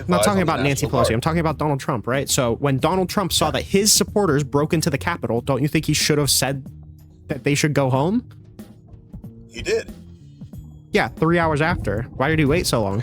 I'm not advised talking on the about Nancy National Pelosi. Guard. I'm talking about Donald Trump, right? So when Donald Trump saw that his supporters broke into the Capitol, don't you think he should have said that they should go home? He did. Yeah, 3 hours after. Why did he wait so long?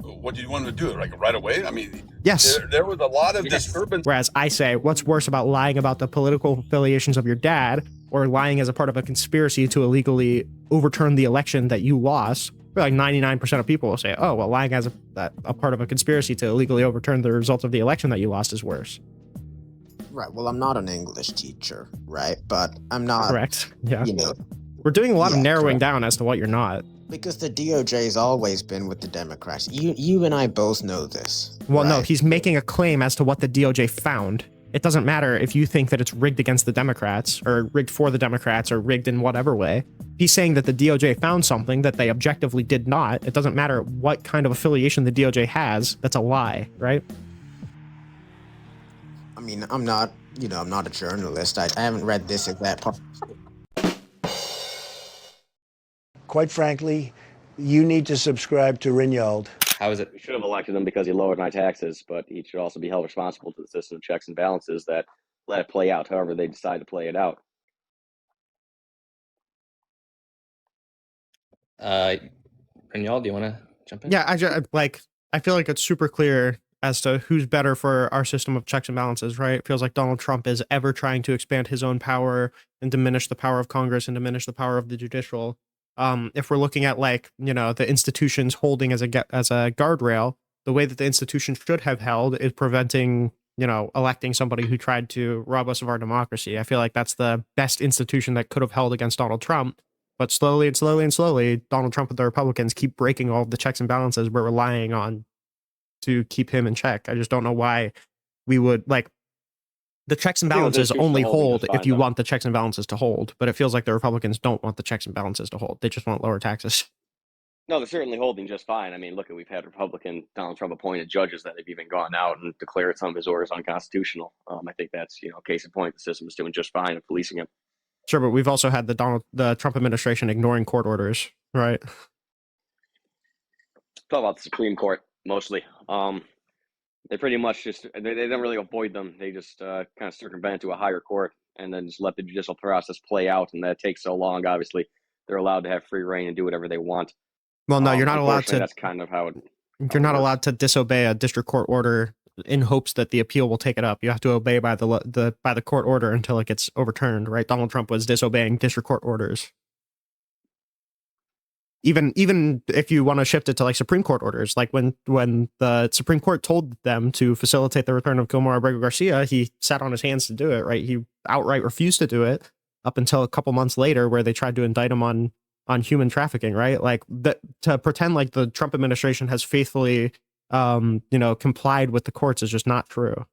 What did you want him to do? Like right away? I mean, Yes. there was a lot of disturbance. Whereas I say, what's worse about lying about the political affiliations of your dad or lying as a part of a conspiracy to illegally overturn the election that you lost? Like 99% of people will say, oh, well, lying as a part of a conspiracy to illegally overturn the results of the election that you lost is worse. Right. Well, I'm not an English teacher, right? But I'm not. Correct. Yeah. You know. We're doing a lot of narrowing correct. down as to what you're not. Because the DOJ's always been with the Democrats. You and I both know this. Well, right? no, he's making a claim as to what the DOJ found. It doesn't matter if you think that it's rigged against the Democrats or rigged for the Democrats or rigged in whatever way. He's saying that the DOJ found something that they objectively did not. It doesn't matter what kind of affiliation the DOJ has. That's a lie, right? I mean, I'm not a journalist. I haven't read this exact part. Quite frankly, you need to subscribe to Ringold. How is it? We should have elected him because he lowered my taxes, but he should also be held responsible to the system of checks and balances that let it play out however they decide to play it out. Renyal, do you want to jump in? Yeah, I feel like it's super clear as to who's better for our system of checks and balances, right? It feels like Donald Trump is ever trying to expand his own power and diminish the power of Congress and diminish the power of the judicial. If we're looking at the institutions holding as a guardrail, the way that the institution should have held is preventing, electing somebody who tried to rob us of our democracy. I feel like that's the best institution that could have held against Donald Trump. But slowly and slowly and slowly, Donald Trump and the Republicans keep breaking all of the checks and balances we're relying on to keep him in check. I just don't know why we would the checks and balances only hold if you want the checks and balances to hold, but it feels like the Republicans don't want the checks and balances to hold. They just want lower taxes. No, they're certainly holding just fine. I mean, look, we've had Republican Donald Trump appointed judges that have even gone out and declared some of his orders unconstitutional. I think that's, case in point, the system is doing just fine at policing him. Sure, but we've also had the Trump administration ignoring court orders, right? Talk about the Supreme Court, mostly. They pretty much they don't really avoid them. They just kind of circumvent to a higher court and then just let the judicial process play out. And that takes so long, obviously. They're allowed to have free reign and do whatever they want. Well, no, you're not allowed to. That's kind of how it. You're not allowed to disobey a district court order in hopes that the appeal will take it up. You have to obey by the court order until it gets overturned, right? Donald Trump was disobeying district court orders. Even if you want to shift it to Supreme Court orders, like when the Supreme Court told them to facilitate the return of Gilmore Abrego Garcia, he sat on his hands to do it, right? He outright refused to do it up until a couple months later, where they tried to indict him on human trafficking, right? To pretend like the Trump administration has faithfully, complied with the courts is just not true.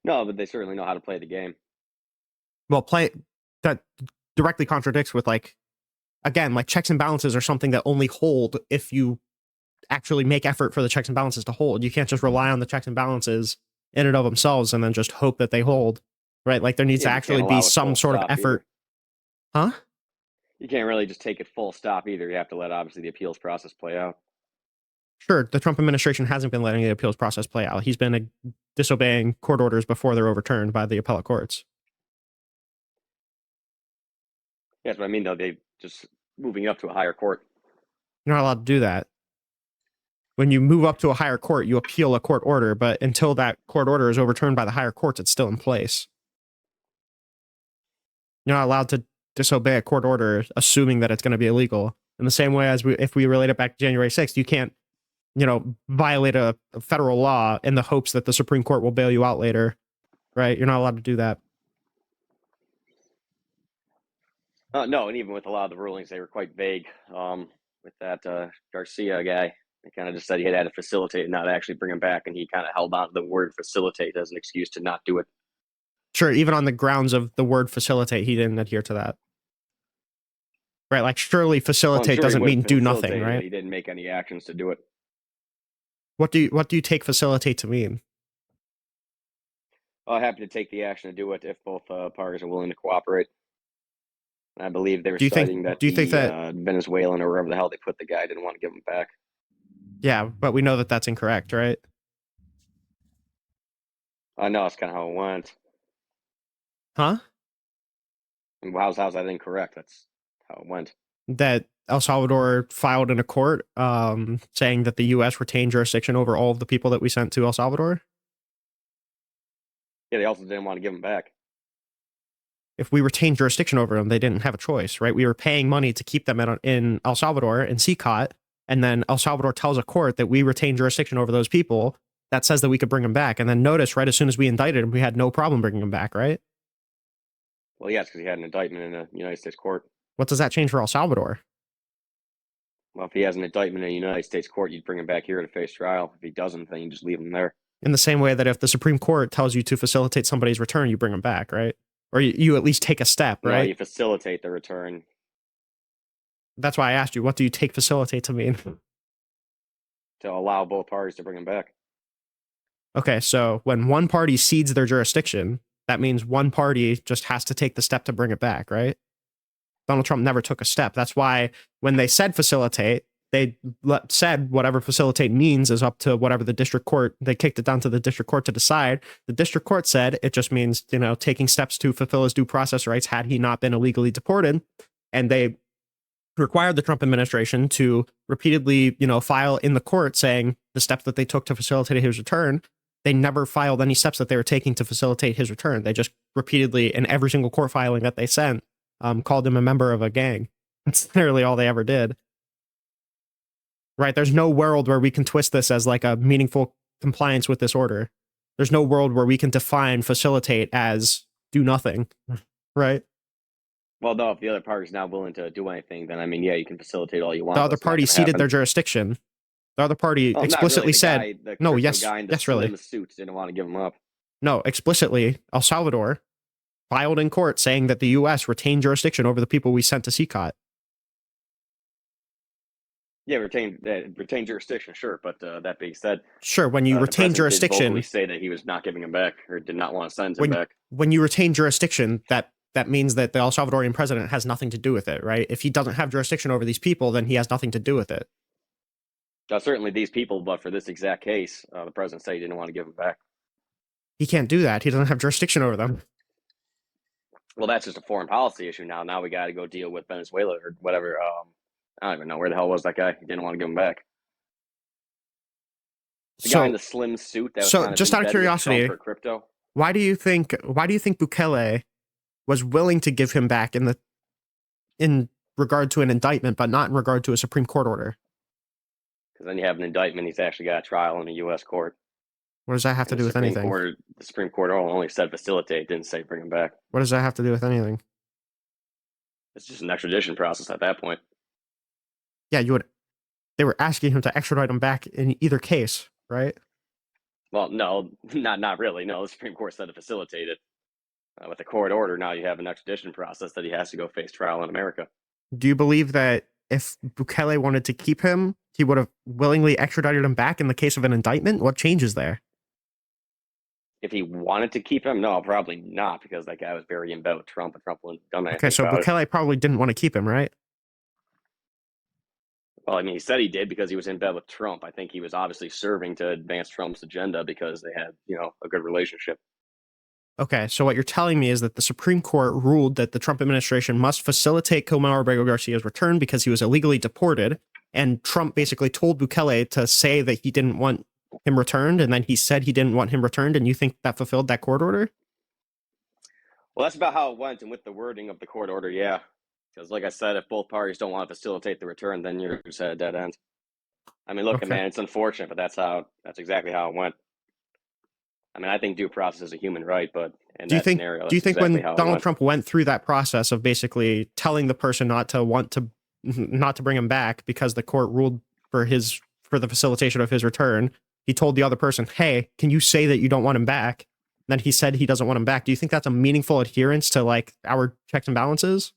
No, but they certainly know how to play the game. Well, that directly contradicts with again, checks and balances are something that only hold if you actually make effort for the checks and balances to hold. You can't just rely on the checks and balances in and of themselves and then just hope that they hold, right? There needs to actually be some sort of effort. Either. Huh? You can't really just take it full stop either. You have to let, obviously, the appeals process play out. Sure, the Trump administration hasn't been letting the appeals process play out. He's been disobeying court orders before they're overturned by the appellate courts. Yes, but I mean, though, they just moving up to a higher court. You're not allowed to do that. When you move up to a higher court, you appeal a court order, but until that court order is overturned by the higher courts, it's still in place. You're not allowed to disobey a court order assuming that it's going to be illegal. In the same way as if we relate it back to January 6th, you can't, violate a federal law in the hopes that the Supreme Court will bail you out later, right? You're not allowed to do that. No, and even with a lot of the rulings, they were quite vague. With that Garcia guy, they kind of just said he had to facilitate and not actually bring him back, and he kind of held on to the word facilitate as an excuse to not do it. Sure, even on the grounds of the word facilitate, he didn't adhere to that. Right, surely facilitate doesn't mean do nothing, right? He didn't make any actions to do it. What do you take facilitate to mean? Happy to take the action to do it if both parties are willing to cooperate. I believe they were Do you think that Venezuelan or wherever the hell they put the guy didn't want to give him back. Yeah, but we know that that's incorrect, right? I know that's kind of how it went. Huh? And how's that incorrect? That's how it went. That El Salvador filed in a court saying that the U.S. retained jurisdiction over all of the people that we sent to El Salvador. Yeah, they also didn't want to give them back. If we retained jurisdiction over them, they didn't have a choice, right? We were paying money to keep them in El Salvador in CCOT, and then El Salvador tells a court that we retain jurisdiction over those people. That says that we could bring them back. And then notice, right as soon as we indicted him, we had no problem bringing them back, right? Well, yes, because he had an indictment in a United States court. What does that change for El Salvador? Well, if he has an indictment in a United States court, you'd bring him back here to face trial. If he doesn't, then you just leave him there. In the same way that if the Supreme Court tells you to facilitate somebody's return, you bring them back, right? Or you at least take a step, right? No, you facilitate the return. That's why I asked you, what do you take facilitate to mean? To allow both parties to bring him back. Okay, so when one party cedes their jurisdiction, that means one party just has to take the step to bring it back, right? Donald Trump never took a step. That's why when they said facilitate, they said whatever facilitate means is up to whatever the district court, they kicked it down to the district court to decide. The district court said it just means, taking steps to fulfill his due process rights had he not been illegally deported. And they required the Trump administration to repeatedly, file in the court saying the steps that they took to facilitate his return. They never filed any steps that they were taking to facilitate his return. They just repeatedly, in every single court filing that they sent, called him a member of a gang. That's literally all they ever did. Right? There's no world where we can twist this as like a meaningful compliance with this order. There's no world where we can define facilitate as do nothing. Right? Well, no, if the other party's not willing to do anything, then yeah, you can facilitate all you want. The other party ceded their jurisdiction. The other party explicitly really. said, no, yes, guy in the yes, really. Suits didn't want to give him up. No, explicitly, El Salvador filed in court saying that the U.S. retained jurisdiction over the people we sent to CCOT. Yeah, retain jurisdiction, sure. But that being said, sure, when you retain jurisdiction, did say that he was not giving him back or did not want to send him back. When you retain jurisdiction, that means that the El Salvadorian president has nothing to do with it, right? If he doesn't have jurisdiction over these people, then he has nothing to do with it. Certainly these people, but for this exact case, the president said he didn't want to give them back. He can't do that. He doesn't have jurisdiction over them. Well, that's just a foreign policy issue now. Now we got to go deal with Venezuela or whatever. I don't even know where the hell was that guy. He didn't want to give him back. The guy in the slim suit. That was so just out of curiosity, for crypto. Why do you think Bukele was willing to give him back in regard to an indictment, but not in regard to a Supreme Court order? Because then you have an indictment. He's actually got a trial in a U.S. court. What does that have to do with anything? The Supreme Court only said facilitate, didn't say bring him back. What does that have to do with anything? It's just an extradition process at that point. Yeah, they were asking him to extradite him back in either case, right? Well, no, not really. No, the Supreme Court said to facilitate it. With the court order, now you have an extradition process that he has to go face trial in America. Do you believe that if Bukele wanted to keep him, he would have willingly extradited him back in the case of an indictment? What changes there? If he wanted to keep him, no, probably not, because that guy was very in bed with Trump, and Trump wouldn't have done anything. Okay, so Bukele probably didn't want to keep him, right? Well, he said he did because he was in bed with Trump. I think he was obviously serving to advance Trump's agenda because they had, a good relationship. Okay, so what you're telling me is that the Supreme Court ruled that the Trump administration must facilitate Comar Abrego Garcia's return because he was illegally deported, and Trump basically told Bukele to say that he didn't want him returned, and then he said he didn't want him returned, and you think that fulfilled that court order? Well, that's about how it went, and with the wording of the court order, yeah. Because like I said, if both parties don't want to facilitate the return, then you're just at a dead end. I mean, look, Okay. man, it's unfortunate, but that's exactly how it went. I mean, I think due process is a human right, but in that scenario, do you think exactly when Donald Trump went through that process of basically telling the person not to bring him back because the court ruled for the facilitation of his return, he told the other person, "Hey, can you say that you don't want him back?" Then he said he doesn't want him back. Do you think that's a meaningful adherence to like our checks and balances?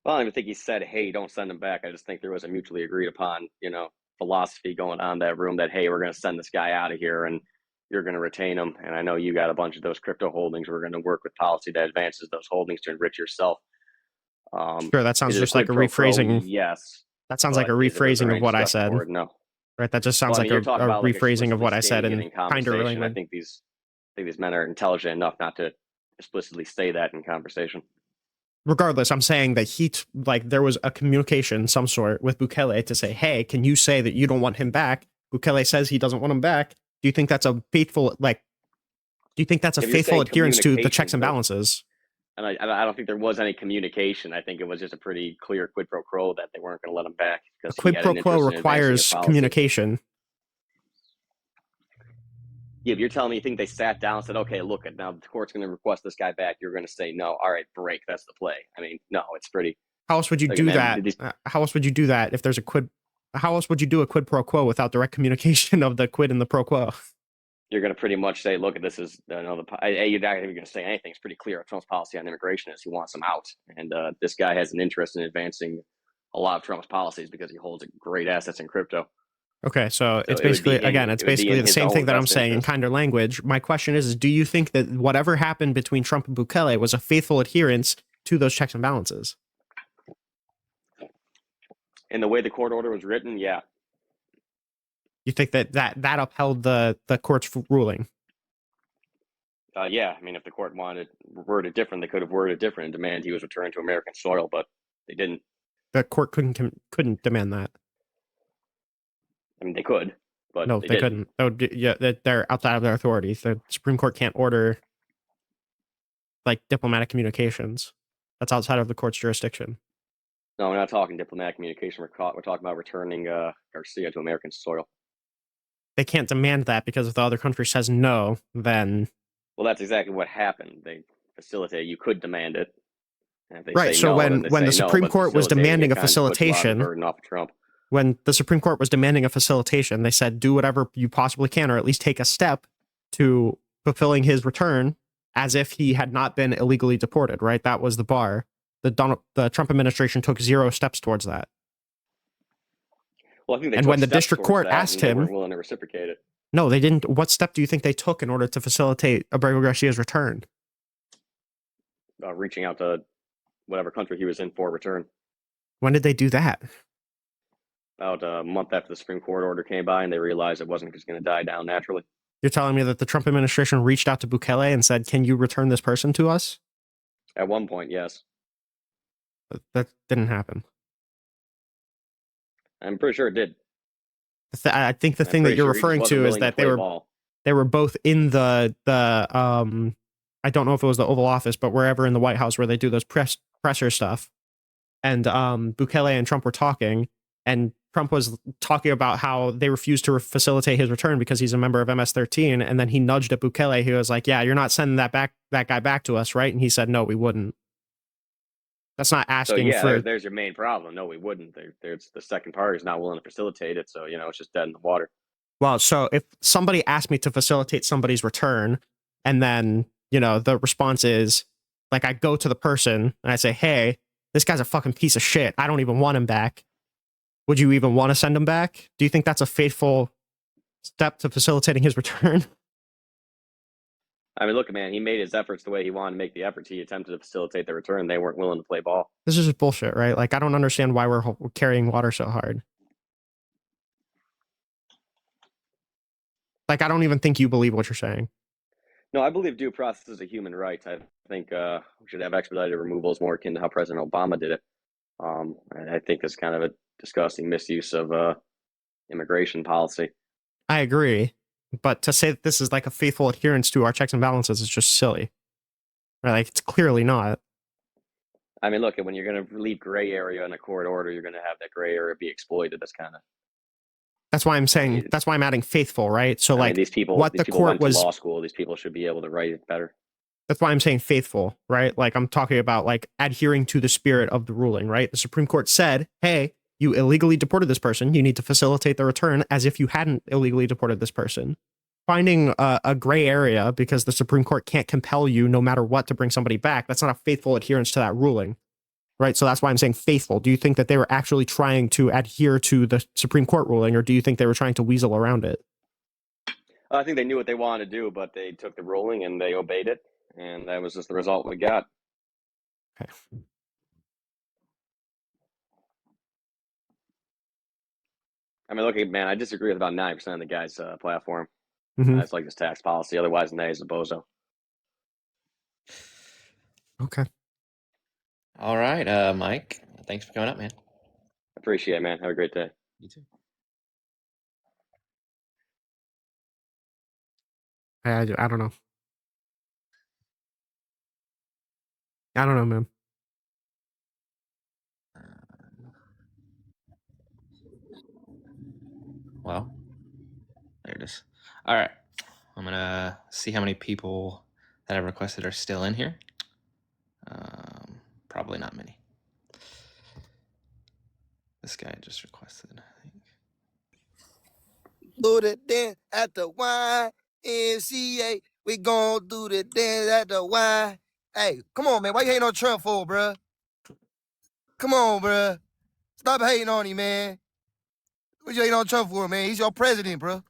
Well, I don't even think he said, "Hey, don't send him back." I just think there was a mutually agreed upon, philosophy going on in that room that, hey, we're going to send this guy out of here and you're going to retain him. And I know you got a bunch of those crypto holdings. We're going to work with policy that advances those holdings to enrich yourself. Sure, that sounds just like a rephrasing. Yes. That sounds like a rephrasing of what I said. No. right? That just Well, sounds I like mean, you're a talking about like rephrasing of explicitly what I said stating it in in kinder conversation. I language. think these men are intelligent enough not to explicitly say that in conversation. Regardless, I'm saying that like there was a communication, some sort, with Bukele to say, "Hey, can you say that you don't want him back?" Bukele says he doesn't want him back. Do you think that's a faithful like? Do you think that's a If you're faithful saying adherence to the communication, checks and but balances? and I don't think there was any communication. I think it was just a pretty clear quid pro quo that they weren't going to let him back A because he quid had pro an quo interest in advancing his requires policy. communication. Yeah, if you're telling me you think they sat down and said, okay, look, now the court's going to request this guy back, you're going to say no. All right, break. That's the play. I mean, no, it's pretty. How else would you Like, do man, that? How else would you do that if there's a quid? How else would you do a quid pro quo without direct communication of the quid and the pro quo? You're going to pretty much say, look, this is you're not even going to say anything. It's pretty clear. Trump's policy on immigration is he wants them out, and this guy has an interest in advancing a lot of Trump's policies because he holds great assets in crypto. Okay, so it's it would be basically again, it's basically the same thing that I'm best saying in interest. kinder language. My question is do you think that whatever happened between Trump and Bukele was a faithful adherence to those checks and balances? In the way the court order was written, yeah. You think that upheld the court's ruling? Yeah, I mean, if the court wanted worded different, they could have worded different and demand he was returned to American soil, but they didn't. The court couldn't demand that. I mean, they could, but No, they couldn't. That would be, yeah, they're outside of their authority. The Supreme Court can't order like diplomatic communications. That's outside of the court's jurisdiction. No, we're not talking diplomatic communication. We're talking about returning Garcia to American soil. They can't demand that because if the other country says no, then well, that's exactly what happened. They facilitate. You could demand it. And if they right. say So no, when then they the say no, Supreme but Court was facilitating demanding it a kind of puts a lot of facilitation, burden off of Trump. when the Supreme Court was demanding a facilitation, they said do whatever you possibly can, or at least take a step to fulfilling his return as if he had not been illegally deported. Right. That was the bar. The Trump administration took 0 steps towards that. Well, I think they and took when the steps district towards court that, asked and they him, weren't willing to reciprocate it. no, they didn't. What step do you think they took in order to facilitate Abrego Garcia's return? Reaching out to whatever country he was in for return. When did they do that? About a month after the Supreme Court order came by, and they realized it wasn't just going to die down naturally. You're telling me that the Trump administration reached out to Bukele and said, "Can you return this person to us?" At one point, yes. That didn't happen. I'm pretty sure it did. I think the thing that you're referring to is that they were both in the I don't know if it was the Oval Office, but wherever in the White House where they do those presser stuff. And Bukele and Trump were talking, and Trump was talking about how they refused to facilitate his return because he's a member of MS-13. And then he nudged at Bukele. He was like, "Yeah, you're not sending that guy back to us, right?" And he said, "No, we wouldn't." That's not asking for. There's your main problem. No, we wouldn't. There's the second party is not willing to facilitate it, so it's just dead in the water. Well, so if somebody asked me to facilitate somebody's return, and then the response is like I go to the person and I say, "Hey, this guy's a fucking piece of shit. I don't even want him back." Would you even want to send him back? Do you think that's a faithful step to facilitating his return? I mean, look, man, he made his efforts the way he wanted to make the efforts. He attempted to facilitate the return. They weren't willing to play ball. This is just bullshit, right? Like, I don't understand why we're carrying water so hard. Like, I don't even think you believe what you're saying. No, I believe due process is a human right. I think we should have expedited removals more akin to how President Obama did it. I think it's kind of a disgusting misuse of immigration policy. I agree. But to say that this is like a faithful adherence to our checks and balances is just silly. Right? Like, it's clearly not. I mean, look, when you're going to leave gray area in a court order, you're going to have that gray area be exploited. That's why I'm saying, that's why I'm adding faithful, right? So, like, these people, what these the people court went was. to law school. These people should be able to write it better. That's why I'm saying faithful, right? Like, I'm talking about, like, adhering to the spirit of the ruling, right? The Supreme Court said, hey, you illegally deported this person. You need to facilitate the return as if you hadn't illegally deported this person. Finding a gray area because the Supreme Court can't compel you no matter what to bring somebody back, that's not a faithful adherence to that ruling, right? So that's why I'm saying faithful. Do you think that they were actually trying to adhere to the Supreme Court ruling, or do you think they were trying to weasel around it? I think they knew what they wanted to do, but they took the ruling and they obeyed it, and that was just the result we got. Okay. I mean, look, man, I disagree with about 90% of the guy's platform. Mhm. It's like this tax policy. Otherwise, nah, he's a bozo. Okay. All right, Mike. Thanks for coming up, man. Appreciate it, man. Have a great day. You too. I don't know. I don't know, man. Well, there it is. All right. I'm going to see how many people that have requested are still in here. Probably not many. This guy just requested, I think. Do the dance at the YMCA. We gon' do the dance at the Y. Hey, come on, man. Why you hating on Trump for, bruh? Come on, bruh. Stop hating on him, man. What you hating on Trump for, man? He's your president, bruh.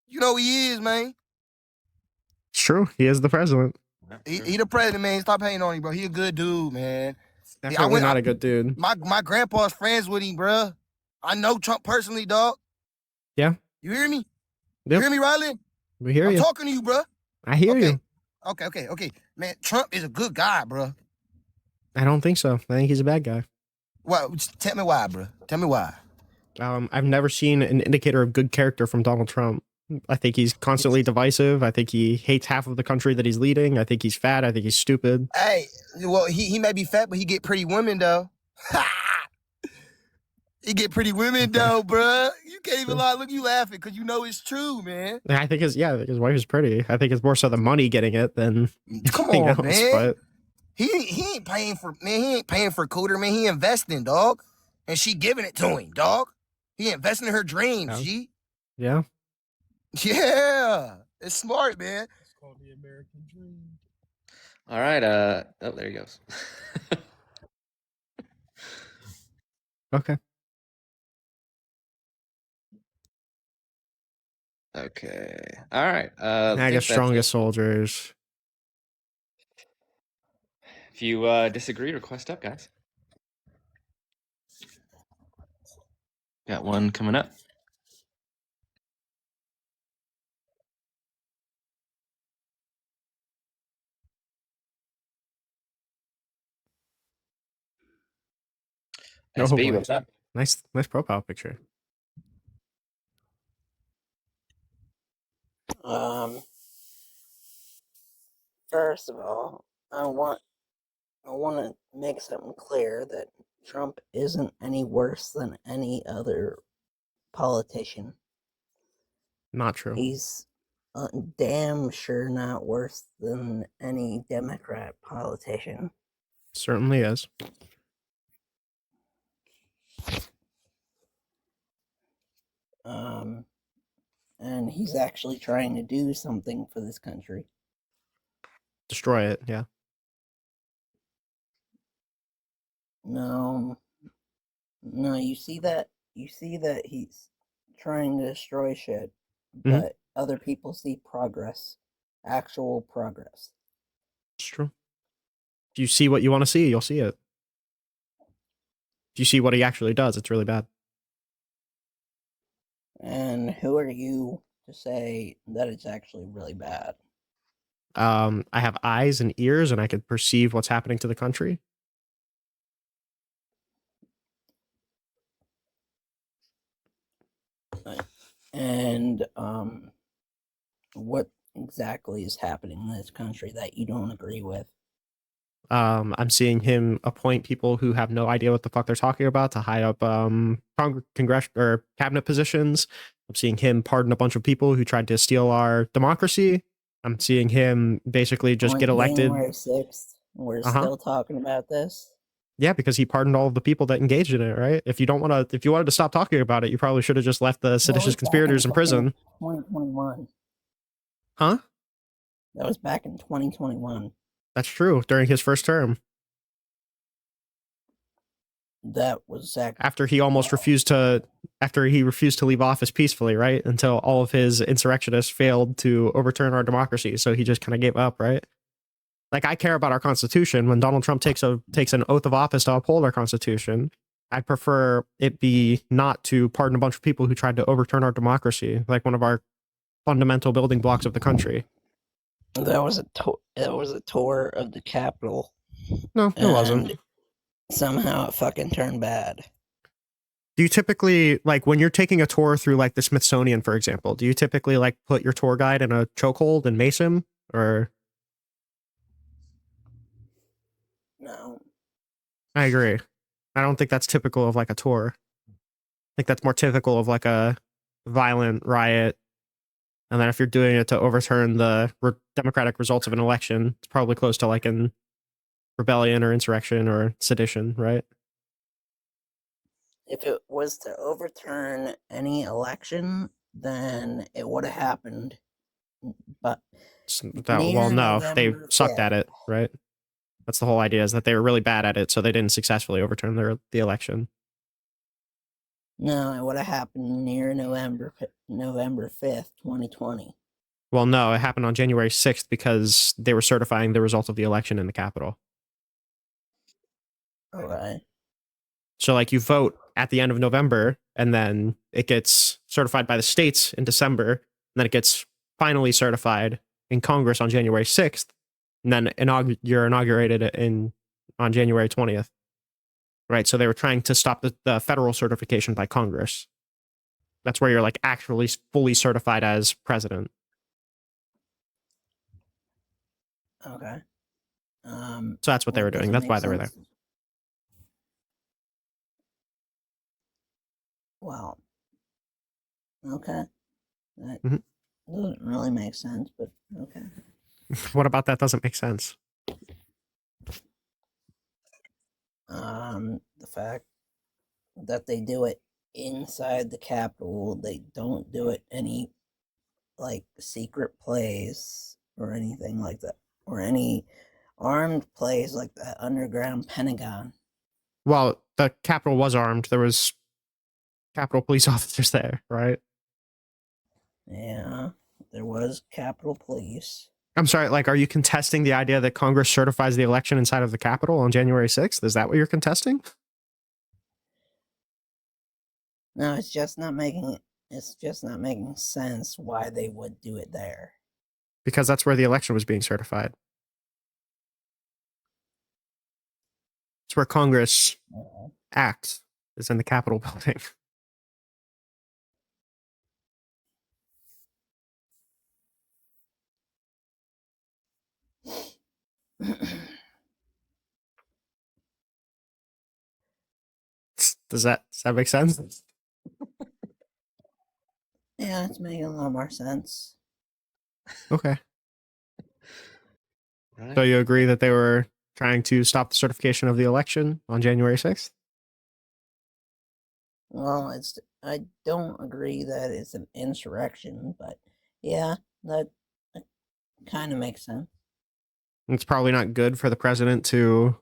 You know who he is, man. It's true. He is the president. He the president, man. Stop hating on him, bro. He a good dude, man. Definitely not a good dude. My grandpa's friends with him, bruh. I know Trump personally, dog. Yeah. You hear me? Yep. You hear me, Riley? We hear I'm you. talking to you, bruh. I hear Okay. you. Okay. Man, Trump is a good guy, bruh. I don't think so. I think he's a bad guy. Well, tell me why, bruh. Tell me why. I've never seen an indicator of good character from Donald Trump. I think he's constantly divisive. I think he hates half of the country that he's leading. I think he's fat. I think he's stupid. Hey, well, he may be fat, but he get pretty women, though. He get pretty women, though, bruh. You can't even lie. Look, you laughing because you know it's true, man. I think his wife is pretty. I think it's more so the money getting it than Come anything on, else, man. but He ain't paying for, man. He ain't paying for Cooter, man. He investing, dog, and she giving it to him, dog. He investing in her dreams, Yeah. G. yeah. Yeah, it's smart, man. It's called the American Dream. All right. Oh, there he goes. Okay. Okay. All right. I guess strongest soldiers. If you disagree, request up, guys. Got one coming up. Oh, SB, boy. what's up? Nice profile picture. First of all, I want to make something clear that Trump isn't any worse than any other politician. Not true. He's damn sure not worse than any Democrat politician. Certainly is. And he's actually trying to do something for this country. Destroy it, yeah. No, you see that he's trying to destroy shit, but other people see progress, actual progress. It's true. If you see what you want to see, you'll see it. If you see what he actually does, it's really bad. And who are you to say that it's actually really bad? I have eyes and ears, and I can perceive what's happening to the country. And what exactly is happening in this country that you don't agree with? I'm seeing him appoint people who have no idea what the fuck they're talking about to high up congress or cabinet positions. I'm seeing him pardon a bunch of people who tried to steal our democracy. I'm seeing him basically just get elected. January 6th, we're still talking about this. Yeah, because he pardoned all of the people that engaged in it, right? If you wanted to stop talking about it, you probably should have just left the seditious conspirators in prison. 2021. Huh? That was back in 2021. That's true. During his first term. That was after he refused to leave office peacefully, right? Until all of his insurrectionists failed to overturn our democracy. So he just kind of gave up, right? Like, I care about our Constitution. When Donald Trump takes an oath of office to uphold our Constitution, I'd prefer it be not to pardon a bunch of people who tried to overturn our democracy, like one of our fundamental building blocks of the country. That was a tour of the Capitol. No, it wasn't. And somehow it fucking turned bad. Do you typically, like, when you're taking a tour through, like, the Smithsonian, for example, do you typically, like, put your tour guide in a chokehold and mace him? Or... No. I agree. I don't think that's typical of, like, a tour. I think that's more typical of, like, a violent riot. And then if you're doing it to overturn the democratic results of an election, it's probably close to, like, an rebellion or insurrection or sedition, right? If it was to overturn any election, then it would have happened. But Well, no, they November sucked 5th. at it, right? That's the whole idea, is that they were really bad at it, so they didn't successfully overturn the election. No, it would have happened near November 5th, 2020. Well, no, it happened on January 6th because they were certifying the result of the election in the Capitol. Okay. So, like, you vote at the end of November, and then it gets certified by the states in December, and then it gets finally certified in Congress on January 6th, and then you're inaugurated on January 20th. Right, so they were trying to stop the federal certification by Congress. That's where you're, like, actually fully certified as president. Okay. So that's what they were doing. That's why they were there. Well, okay. That Mhm. doesn't really make sense, but okay. What about that doesn't make sense? The fact that they do it inside the Capitol, they don't do it any, like, secret place or anything like that, or any armed place like the underground Pentagon. Well, the Capitol was armed. There was Capitol police officers there, right? Yeah, there was Capitol Police. I'm sorry, like, are you contesting the idea that Congress certifies the election inside of the Capitol on January 6th? Is that what you're contesting? No, it's just not making sense why they would do it there. Because that's where the election was being certified. It's where Congress acts, is in the Capitol building. Does that make sense? Yeah, it's making a lot more sense. Okay. Right. So you agree that they were trying to stop the certification of the election on January 6th? Well, I don't agree that it's an insurrection, but yeah, that kind of makes sense. It's probably not good for the president to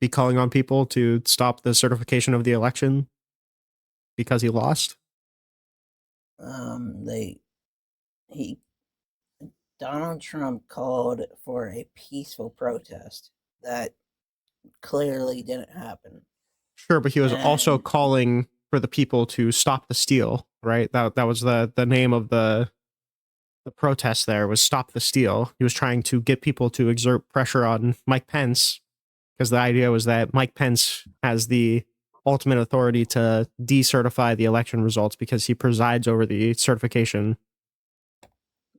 be calling on people to stop the certification of the election because he lost. Donald Trump called for a peaceful protest that clearly didn't happen. Sure, but he was also calling for the people to stop the steal, right? That was the name of the protest there, was Stop the Steal. He was trying to get people to exert pressure on Mike Pence, because the idea was that Mike Pence has the ultimate authority to decertify the election results because he presides over the certification.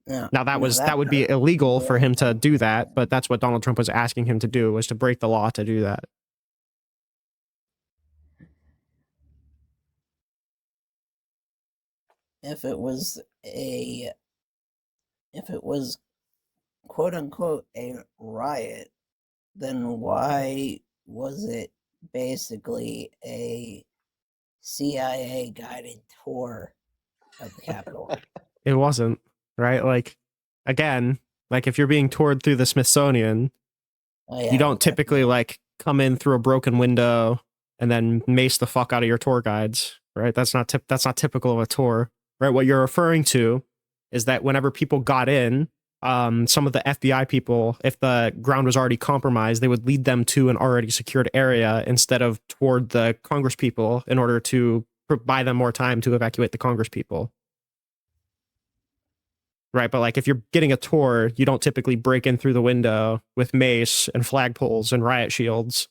Now that would be illegal for him to do that, but that's what Donald Trump was asking him to do, was to break the law to do that. If it was quote unquote a riot, then why was it basically a CIA guided tour of the Capitol? It wasn't, right? Like, again, like, if you're being toured through the Smithsonian, you don't typically, like, come in through a broken window and then mace the fuck out of your tour guides, right? That's not typical of a tour, right? What you're referring to is that whenever people got in, some of the FBI people, if the ground was already compromised, they would lead them to an already secured area instead of toward the Congress people in order to buy them more time to evacuate the Congress people. Right, but like if you're getting a tour, you don't typically break in through the window with mace and flagpoles and riot shields.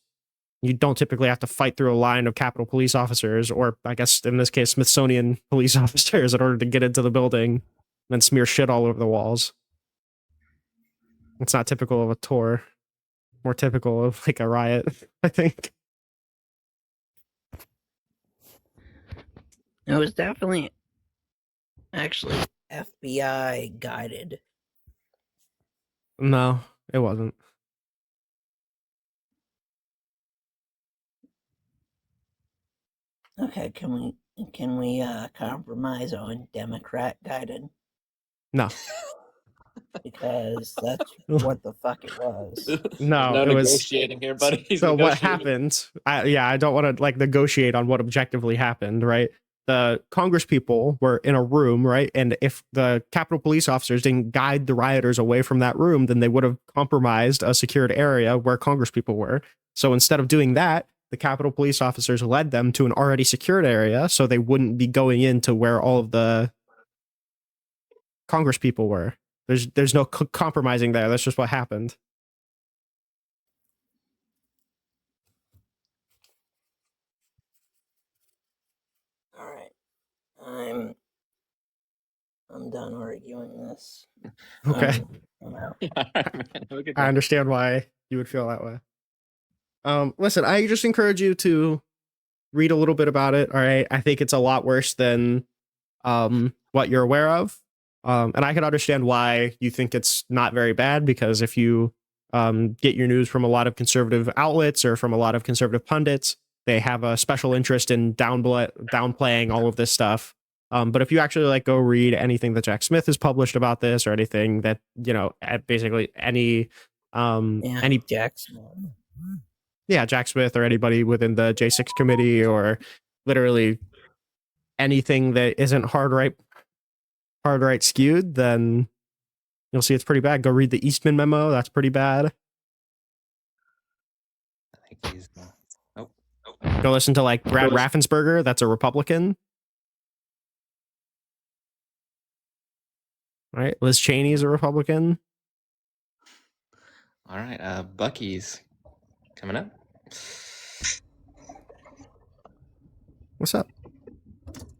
You don't typically have to fight through a line of Capitol police officers, or I guess in this case, Smithsonian police officers, in order to get into the building and then smear shit all over the walls. It's not typical of a tour. More typical of like a riot, I think. It was definitely actually FBI guided. No, it wasn't. Okay, can we compromise on Democrat guided? No. Because that's what the fuck it was. No, it was negotiating here, buddy. So what happened? I don't want to like negotiate on what objectively happened, right? The Congress people were in a room, right? And if the Capitol police officers didn't guide the rioters away from that room, then they would have compromised a secured area where Congress people were. So instead of doing that, the Capitol police officers led them to an already secured area so they wouldn't be going into where all of the Congress people were. There's no compromising there. That's just what happened. All right, I'm done arguing this. Okay. I'm out. I understand why you would feel that way. Listen, I just encourage you to read a little bit about it. All right. I think it's a lot worse than what you're aware of. And I can understand why you think it's not very bad, because if you get your news from a lot of conservative outlets or from a lot of conservative pundits, they have a special interest in downplaying all of this stuff. But if you actually like go read anything that Jack Smith has published about this, or anything that, you know, basically any Jack Smith. Yeah, Jack Smith or anybody within the J6 committee, or literally anything that isn't hard right skewed, then you'll see it's pretty bad. Go read the Eastman memo. That's pretty bad. I think he's Go listen to like Brad Raffensperger. That's a Republican. Right. Liz Cheney's a Republican. all right. Bucky's coming up. What's up?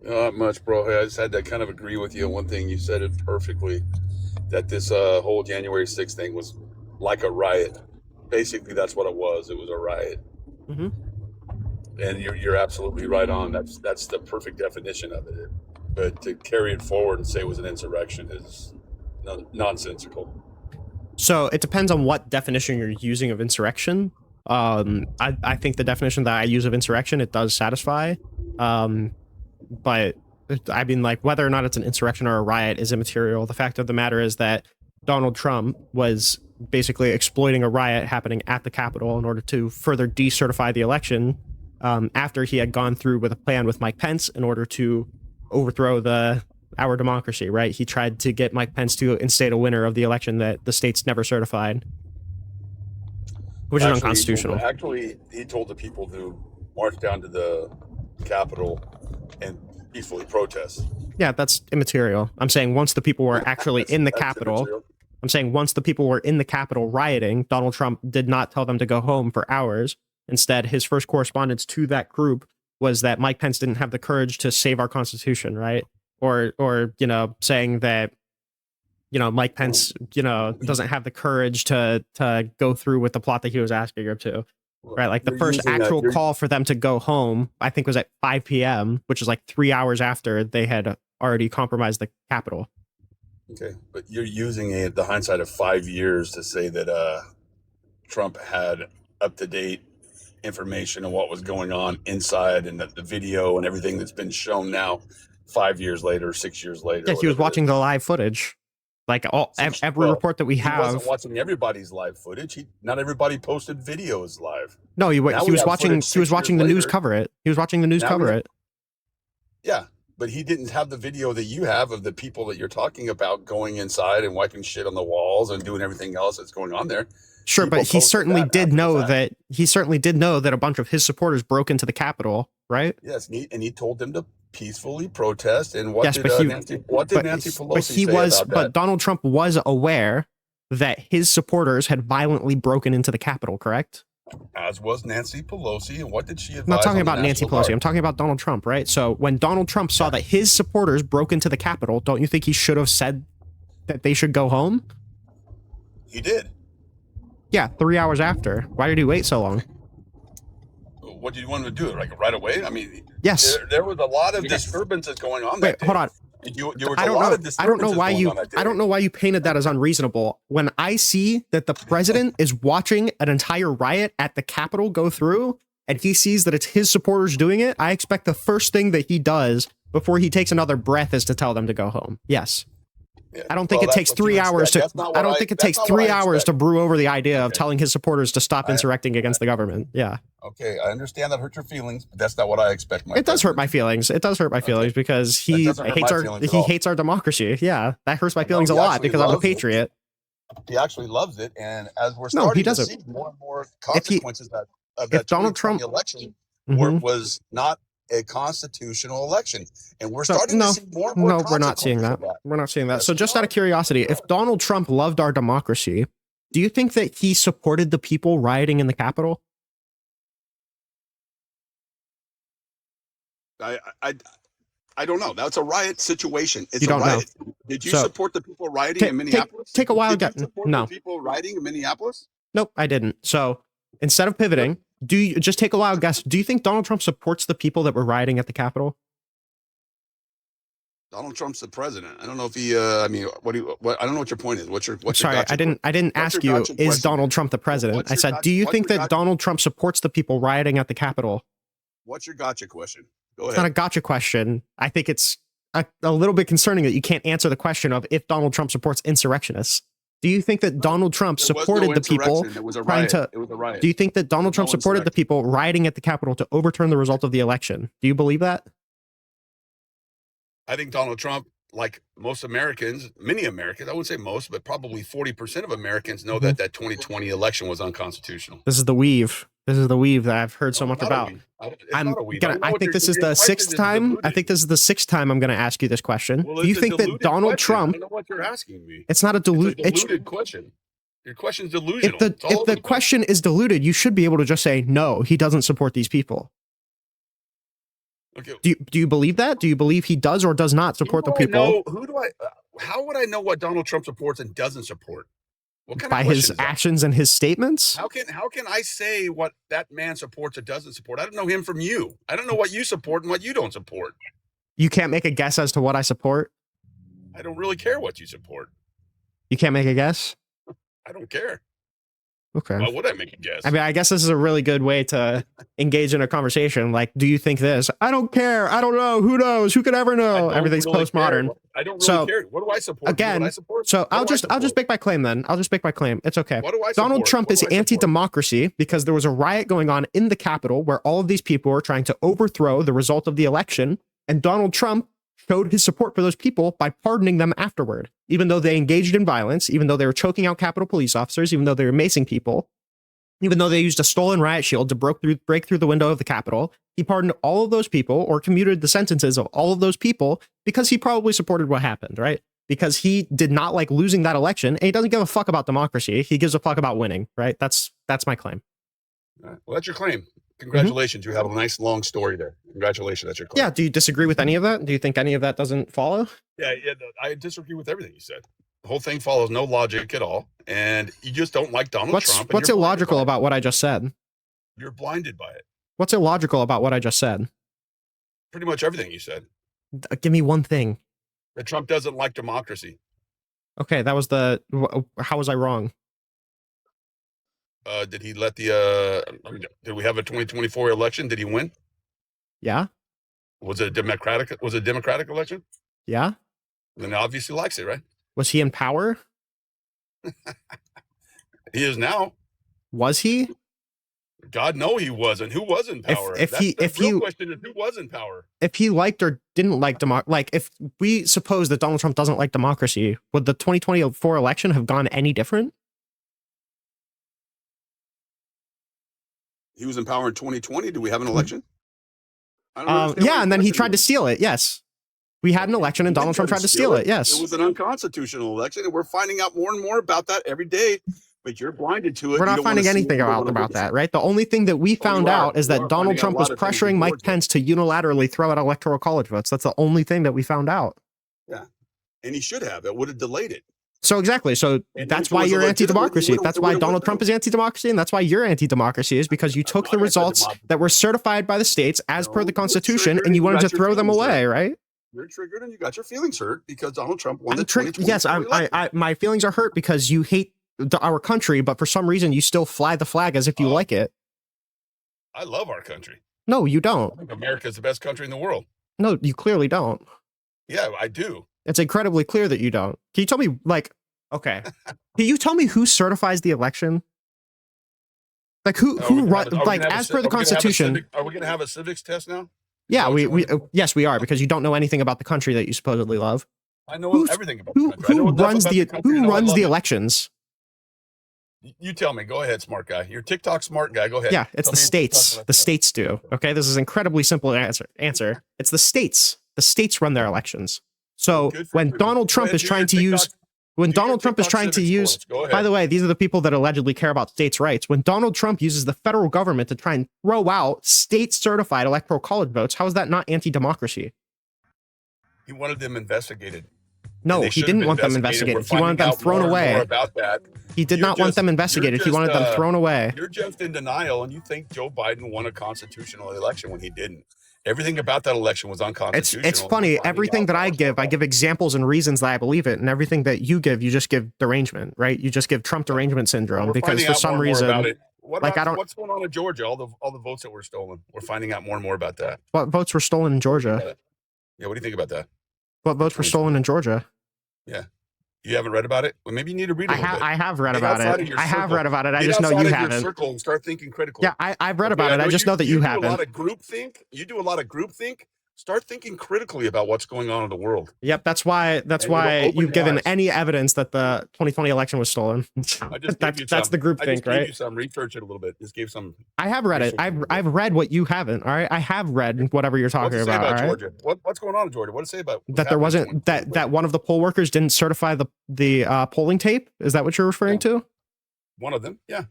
Not much, bro. Hey, I just had to kind of agree with you on one thing. You said it perfectly, that this whole January 6th thing was like a riot. Basically, that's what it was. It was a riot. Mm-hmm. And you're absolutely right on. That's the perfect definition of it. But to carry it forward and say it was an insurrection is nonsensical. So it depends on what definition you're using of insurrection. I think the definition that I use of insurrection, it does satisfy. But I mean, like, whether or not it's an insurrection or a riot is immaterial. The fact of the matter is that Donald Trump was basically exploiting a riot happening at the Capitol in order to further decertify the election, after he had gone through with a plan with Mike Pence in order to overthrow our democracy, right? He tried to get Mike Pence to instate a winner of the election that the states never certified, which is unconstitutional. He told the people to march down to the Capitol and peacefully protest. Yeah, that's immaterial. I'm saying once the people were actually in the Capitol, rioting, Donald Trump did not tell them to go home for hours. Instead, his first correspondence to that group was that Mike Pence didn't have the courage to save our Constitution, right? Or you know, saying that, you know, Mike Pence, you know, doesn't have the courage to go through with the plot that he was asking him to. Right, like the first actual call for them to go home, I think, was at 5 p.m., which is like 3 hours after they had already compromised the Capitol. Okay, but you're using the hindsight of 5 years to say that Trump had up-to-date information on what was going on inside, and that the video and everything that's been shown now 5 years later, 6 years later. Yeah, he was watching the live footage. Like every report that we have. He wasn't watching everybody's live footage. Not everybody posted videos live. No, he was watching the news cover it. He was watching the news cover it. Yeah, but he didn't have the video that you have of the people that you're talking about going inside and wiping shit on the walls and doing everything else that's going on there. Sure, People but he posted certainly that did after the know fact. that a bunch of his supporters broke into the Capitol, right? Yes, and he told them to peacefully protest. And what Yes, did but he, Nancy Pelosi but he say was, about that? but Donald Trump was aware that his supporters had violently broken into the Capitol, correct? As was Nancy Pelosi. And what did she advise? I'm not talking on the about Nancy National Pelosi. Guard? I'm talking about Donald Trump, right? So when Donald Trump saw that his supporters broke into the Capitol, don't you think he should have said that they should go home? He did. Yeah, 3 hours after. Why did he wait so long? What did you want him to do? Like right away? I mean, Yes. there was a lot of disturbances going on that day. Hold on. I don't know why you painted that as unreasonable. When I see that the president is watching an entire riot at the Capitol go through, and he sees that it's his supporters doing it, I expect the first thing that he does before he takes another breath is to tell them to go home. Yes. Yeah. I don't think it takes 3 hours to. I don't think it takes 3 hours to brew over the idea of telling his supporters to stop insurrecting against the government. Yeah. Okay, I understand that hurt your feelings, but that's not what I expect. It does hurt my feelings. It does hurt my feelings because he hates our democracy. Yeah, that hurts my feelings a lot because I'm a patriot. He actually loves it, and as we're starting to see more and more consequences of that Donald Trump election was not a constitutional election, and we're starting to see more and more. No, we're not seeing that. We're not seeing that. Yes, so just out of curiosity, if Donald Trump loved our democracy, do you think that he supported the people rioting in the Capitol? I don't know. That's a riot situation. It's you don't a riot. know. Did you support the people rioting in Minneapolis? Take a wild guess. No. The people rioting in Minneapolis? Nope, I didn't. So instead of pivoting, do you just take a wild guess? Do you think Donald Trump supports the people that were rioting at the Capitol? Donald Trump's the president. I don't know if he. I mean, what I don't know what your point is. What's your? Sorry, I didn't ask you. Is Donald Trump the president? I said, do you think that Donald Trump supports the people rioting at the Capitol? What's your gotcha question? Go ahead. It's not a gotcha question. I think it's a little bit concerning that you can't answer the question of if Donald Trump supports insurrectionists. Do you think that Donald Trump supported the people trying to? It was a riot. Do you think that Donald Trump supported the people rioting at the Capitol to overturn the result of the election? Do you believe that? I think Donald Trump, like most Americans, many Americans, I wouldn't say most, but probably 40% of Americans know that that 2020 election was unconstitutional. This is the weave. This is the weave that I've heard so much about. I think this is the sixth time. I think this is the sixth time I'm going to ask you this question. Do you think that Donald Trump? I don't know what you're asking me. It's not a diluted question. Your question's delusional. If the question is diluted, you should be able to just say no. He doesn't support these people. Okay. Do you believe that? Do you believe he does or does not support the people? How would I know what Donald Trump supports and doesn't support? What kind by of his actions and his statements? How can I say what that man supports or doesn't support? I don't know him from you. I don't know what you support and what you don't support. You can't make a guess as to what I support? I don't really care what you support. You can't make a guess? I don't care. Okay. Why would I make a guess? I mean, I guess this is a really good way to engage in a conversation. Like, do you think this? I don't care. I don't know. Who knows? Who could ever know? Everything's really postmodern. I don't really care. What do I support? Again, I'll just make my claim then. I'll just make my claim. It's okay. What do I support? Donald Trump is anti-democracy because there was a riot going on in the Capitol where all of these people were trying to overthrow the result of the election, and Donald Trump showed his support for those people by pardoning them afterward, even though they engaged in violence, even though they were choking out Capitol police officers, even though they were macing people, even though they used a stolen riot shield to break through the window of the Capitol. He pardoned all of those people or commuted the sentences of all of those people because he probably supported what happened, right? Because he did not like losing that election, and he doesn't give a fuck about democracy. He gives a fuck about winning, right? That's my claim. All right. Well, that's your claim. Congratulations. You have a nice long story there. Congratulations. That's your claim. Yeah. Do you disagree with any of that? Do you think any of that doesn't follow? Yeah. I disagree with everything you said. The whole thing follows no logic at all. And you just don't like Donald Trump. What's illogical about what I just said? You're blinded by it. What's illogical about what I just said? Pretty much everything you said. Give me one thing. That Trump doesn't like democracy. Okay. That was how was I wrong? Did he let did we have a 2024 election? Did he win? Yeah. Was it a democratic election? Yeah. Then he obviously likes it, right? Was he in power? He is now. Was he? God, no, he wasn't. Who was in power? If That's he the if real he question: is who was in power? if he liked or didn't like like if we suppose that Donald Trump doesn't like democracy, would the 2024 election have gone any different? He was in power in 2020. Do we have an election? I don't understand. Yeah, and then he tried to steal it. Yes, we had an election, and Donald Trump tried to steal it. Yes, it was an unconstitutional election, and we're finding out more and more about that every day. But you're blinded to it. we're not finding anything about that, right? The only thing that we found out is that Donald Trump was pressuring Mike Pence to unilaterally throw out electoral college votes. That's the only thing that we found out. Yeah, and he should have. It would have delayed it. So exactly. So that's why you're anti-democracy. That's why Donald Trump is anti-democracy, and that's why you're anti-democracy, is because you took the results that were certified by the states as per the Constitution, and you wanted to throw them away, right? You're triggered, and you got your feelings hurt because Donald Trump won the 2020 Yes, my feelings are hurt because you hate our country, but for some reason you still fly the flag as if you like it. I love our country. No, you don't. I think America is the best country in the world. No, you clearly don't. Yeah, I do. It's incredibly clear that you don't. Can you tell me, like, okay, can you tell me who certifies the election? Like who like as per the Constitution? Are we going to have a civics test now? Yeah, yes, we are, because you don't know anything about the country that you supposedly love. I know everything about the country. Who runs the elections? You tell me. Go ahead, smart guy. You're TikTok smart guy. Go ahead. Yeah, it's the states. The states do. Okay, this is incredibly simple answer. It's the states. The states run their elections. So when Donald Trump is trying to use, by the way, these are the people that allegedly care about states' rights. When Donald Trump uses the federal government to try and throw out state-certified electoral college votes, how is that not anti-democracy? He wanted them investigated. No, he didn't want them investigated. He wanted them thrown away. He did not want them investigated. He wanted them thrown away. You're just in denial, and you think Joe Biden won a constitutional election when he didn't. Everything about that election was unconstitutional. It's funny. Everything that I give examples and reasons that I believe it, and everything that you just give derangement, right? You just give Trump derangement syndrome because for some reason, what's going on in Georgia? All the votes that were stolen. We're finding out more and more about that. What votes were stolen in Georgia? Yeah, what do you think about that? What votes were stolen in Georgia? Yeah. You haven't read about it? Well, maybe you need to read it. I have read about it. I have read about it. I just know you haven't. Circle and start thinking critically. Yeah, I've read about it. I just know that you haven't. You do a lot of group think. Start thinking critically about what's going on in the world. Yep, that's why you've given any evidence that the 2020 election was stolen. That's the group think, right? I just gave you some. Research it a little bit. Just gave some. I have read it. I've read what you haven't. All right, I have read whatever you're talking about. All right? Georgia? What's going on in Georgia? What does it say about that? There wasn't that one of the poll workers didn't certify the polling tape. Is that what you're referring to? One of them, yeah.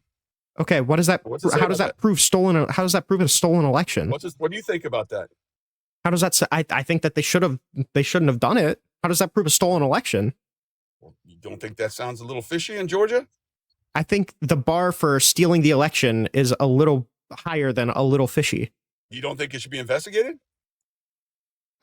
Okay, what is that? How does that prove stolen? How does that prove a stolen election? What do you think about that? How does that say? I think that they shouldn't have done it. How does that prove a stolen election? Well, you don't think that sounds a little fishy in Georgia? I think the bar for stealing the election is a little higher than a little fishy. You don't think it should be investigated?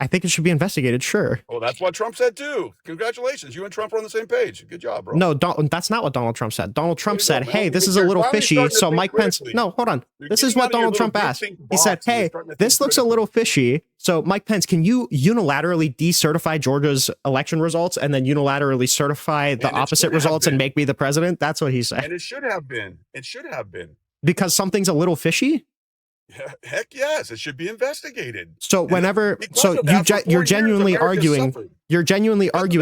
I think it should be investigated, sure. Well, that's what Trump said too. Congratulations. You and Trump are on the same page. Good job, bro. No, that's not what Donald Trump said. Donald Trump said, hey, this is a little fishy. So Mike Pence, no, hold on. This is what Donald Trump asked. He said, hey, this looks a little fishy. So Mike Pence, can you unilaterally decertify Georgia's election results and then unilaterally certify the opposite results and make me the president? That's what he said. And it should have been. It should have been. Because something's a little fishy? Heck yes, it should be investigated. So you're genuinely arguing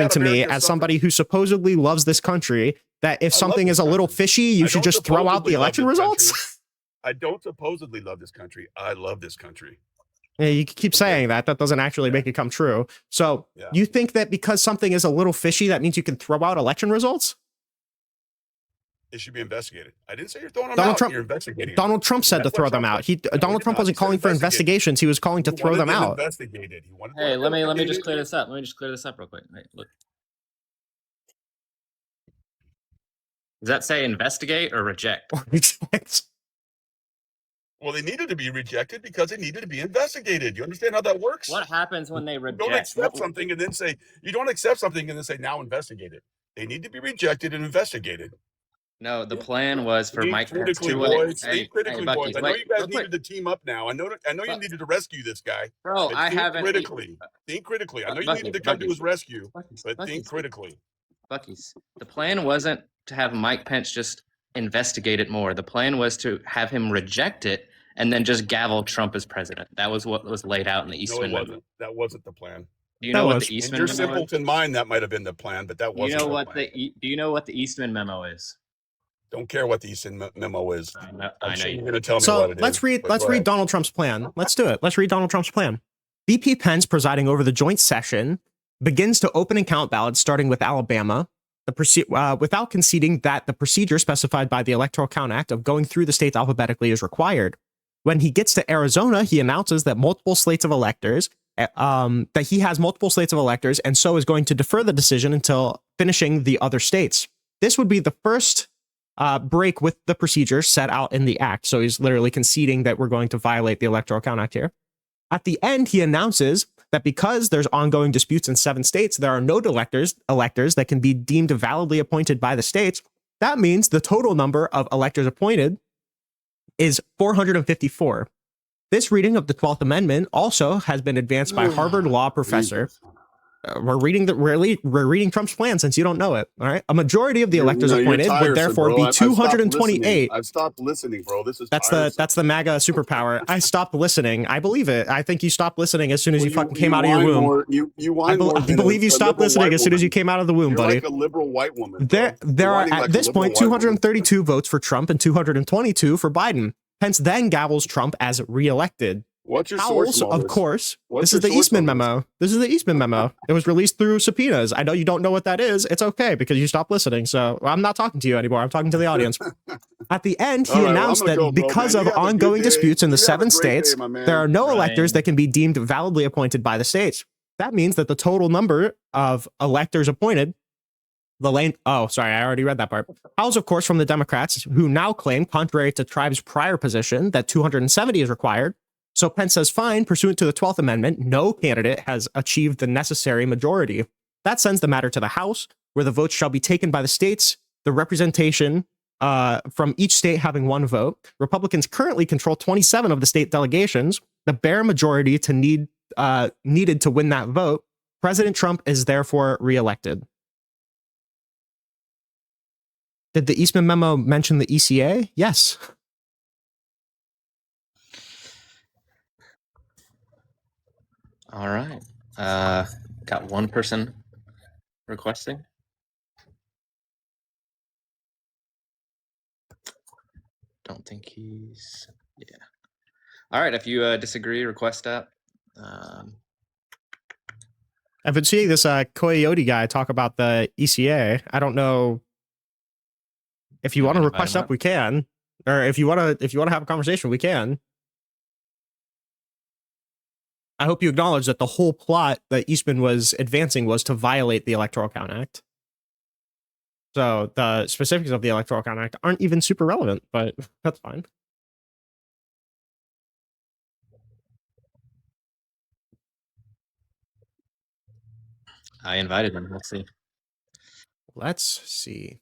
to me as somebody who supposedly loves this country that if something is a little fishy, you should just throw out the election results? I don't supposedly love this country. I love this country. Yeah, you keep saying that doesn't actually make it come true. So you think that because something is a little fishy, that means you can throw out election results? It should be investigated. I didn't say you're throwing them out. You're investigating. Donald Trump said to throw them out. Donald Trump wasn't calling for investigations. He was calling to throw them out. Hey, let me just clear this up. Let me just clear this up real quick. Wait, look. Does that say investigate or reject? Well, they needed to be rejected because they needed to be investigated. You understand how that works? What happens when they reject? You don't accept something and then say now investigate it. They need to be rejected and investigated. No, the plan was for Mike Pence to boys. Think critically, boys. I know you guys needed to team up now. I know you needed to rescue this guy. Bro, I haven't. Think critically. I know you needed to come to his rescue, but think critically. Bucky's. The plan wasn't to have Mike Pence just investigate it more. The plan was to have him reject it and then just gavel Trump as president. That was what was laid out in the No, Eastman it memo. wasn't. That wasn't the plan. Do you That know what was. the In Eastman your memo is? simpleton mind, that might have been the plan, but that Do you wasn't know the what plan. do you know what the Eastman memo is? Don't care what the Eastern memo is. I I'm know sure you you're do. going to tell me So what it is. let's read but go ahead. Donald Trump's plan. Let's do it. Let's read Donald Trump's plan. VP Pence, presiding over the joint session, begins to open and count ballots starting with Alabama, without conceding that the procedure specified by the Electoral Count Act of going through the states alphabetically is required. When he gets to Arizona, he announces that multiple slates of electors, that he has multiple slates of electors, and so is going to defer the decision until finishing the other states. This would be the first break with the procedure set out in the act. So he's literally conceding that we're going to violate the Electoral Count Act here. At the end, he announces that because there's ongoing disputes in 7 states, there are no electors that can be deemed validly appointed by the states. That means the total number of electors appointed is 454. This reading of the 12th Amendment also has been advanced by Harvard law professor. We're reading Trump's plan since you don't know it. All right. A majority of the electors appointed would therefore be 228. I've stopped listening, bro. This is that's the MAGA superpower. I stopped listening. I believe it. I think you stopped listening as soon as you fucking came out of your womb. I believe you stopped listening as soon as you came out of the womb, buddy. You're like a liberal white woman. There are at this point 232 votes for Trump and 222 for Biden. Pence then gavels Trump as reelected. What's your source? Of course. This is the Eastman memo. This is the Eastman memo. It was released through subpoenas. I know you don't know what that is. It's okay because you stopped listening. So I'm not talking to you anymore. I'm talking to the audience. At the end, he announced that because of ongoing disputes in the 7 states, there are no electors that can be deemed validly appointed by the states. That means that the total number of electors appointed, I already read that part. Howls, of course, from the Democrats, who now claim, contrary to Tribe's prior position, that 270 is required. So Pence says, fine, pursuant to the 12th Amendment, no candidate has achieved the necessary majority. That sends the matter to the House, where the votes shall be taken by the states, the representation from each state having 1 vote. Republicans currently control 27 of the state delegations, the bare majority needed to win that vote. President Trump is therefore reelected. Did the Eastman memo mention the ECA? Yes. All right. Got one person requesting. Don't think he's... Yeah. All right. If you disagree, request that. I've been seeing this Coyote guy talk about the ECA. I don't know if you want to request up, we can. Or if you want to have a conversation, we can. I hope you acknowledge that the whole plot that Eastman was advancing was to violate the Electoral Count Act. So the specifics of the Electoral Count Act aren't even super relevant, but that's fine. I invited them. Let's see. Let's see.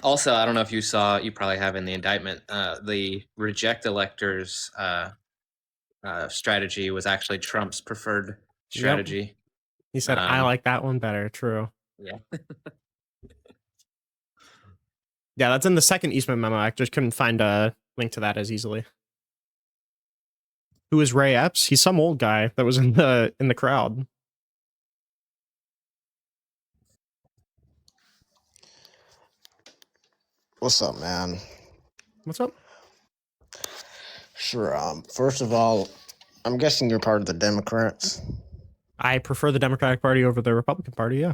Also, I don't know if you saw, you probably have in the indictment, the reject electors strategy was actually Trump's preferred strategy. Yep. He said, I like that one better. True. Yeah. Yeah, that's in the second Eastman memo. I just couldn't find a link to that as easily. Who is Ray Epps? He's some old guy that was in the crowd. What's up, man? What's up? Sure. First of all, I'm guessing you're part of the Democrats. I prefer the Democratic Party over the Republican Party. Yeah.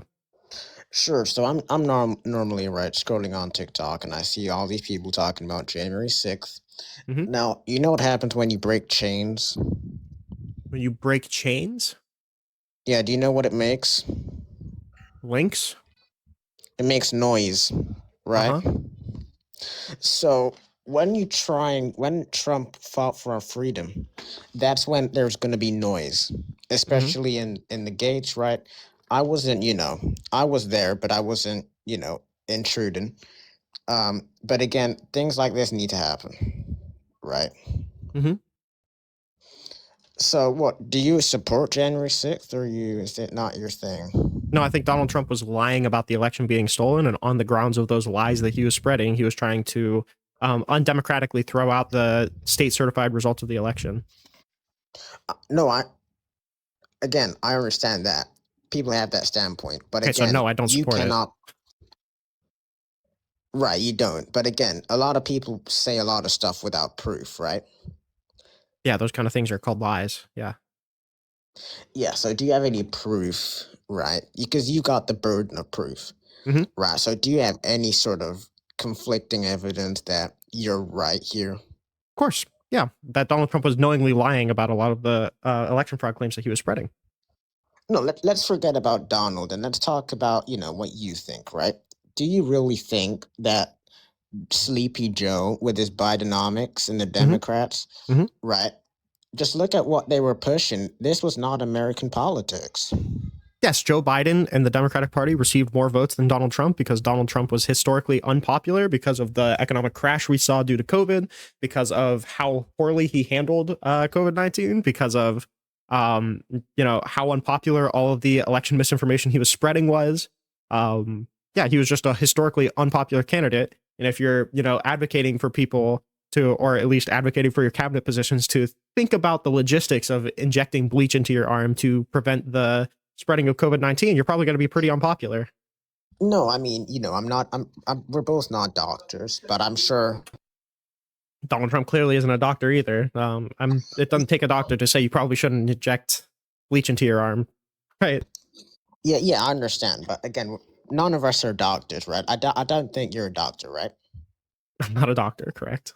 Sure. So I'm normally scrolling on TikTok, and I see all these people talking about January 6th. Mm-hmm. Now, you know what happens when you break chains? When you break chains? Yeah. Do you know what it makes? Links? It makes noise, right? Uh-huh. So when Trump fought for our freedom, that's when there's going to be noise, especially in the gates, right? I wasn't, I was there, but I wasn't, intruding. But again, things like this need to happen, right? Mm-hmm. So what? Do you support January 6th, or is it not your thing? No, I think Donald Trump was lying about the election being stolen, and on the grounds of those lies that he was spreading, he was trying to undemocratically throw out the state certified results of the election. No, I understand that people have that standpoint, but Okay, so again, no, I don't you support it. cannot. Right, you don't. But again, a lot of people say a lot of stuff without proof, right? Yeah, those kind of things are called lies. Yeah. Yeah. So, do you have any proof, right? Because you got the burden of proof, Mhm. right? So, do you have any sort of conflicting evidence that you're right here? Of course. Yeah, that Donald Trump was knowingly lying about a lot of the election fraud claims that he was spreading. No, let's forget about Donald and let's talk about, what you think, right? Do you really think that Sleepy Joe with his Bidenomics and the Democrats, Mhm. right? Just look at what they were pushing. This was not American politics. Yes, Joe Biden and the Democratic Party received more votes than Donald Trump because Donald Trump was historically unpopular because of the economic crash we saw due to COVID, because of how poorly he handled COVID-19, because of how unpopular all of the election misinformation he was spreading was. Yeah, he was just a historically unpopular candidate. And if you're, advocating for people to, or at least advocating for your cabinet positions to think about the logistics of injecting bleach into your arm to prevent the spreading of COVID-19, you're probably going to be pretty unpopular. No, I mean, we're both not doctors, but I'm sure. Donald Trump clearly isn't a doctor either. It doesn't take a doctor to say you probably shouldn't inject bleach into your arm, right? Yeah, I understand. But again, none of us are doctors, right? I don't think you're a doctor, right? I'm not a doctor, correct?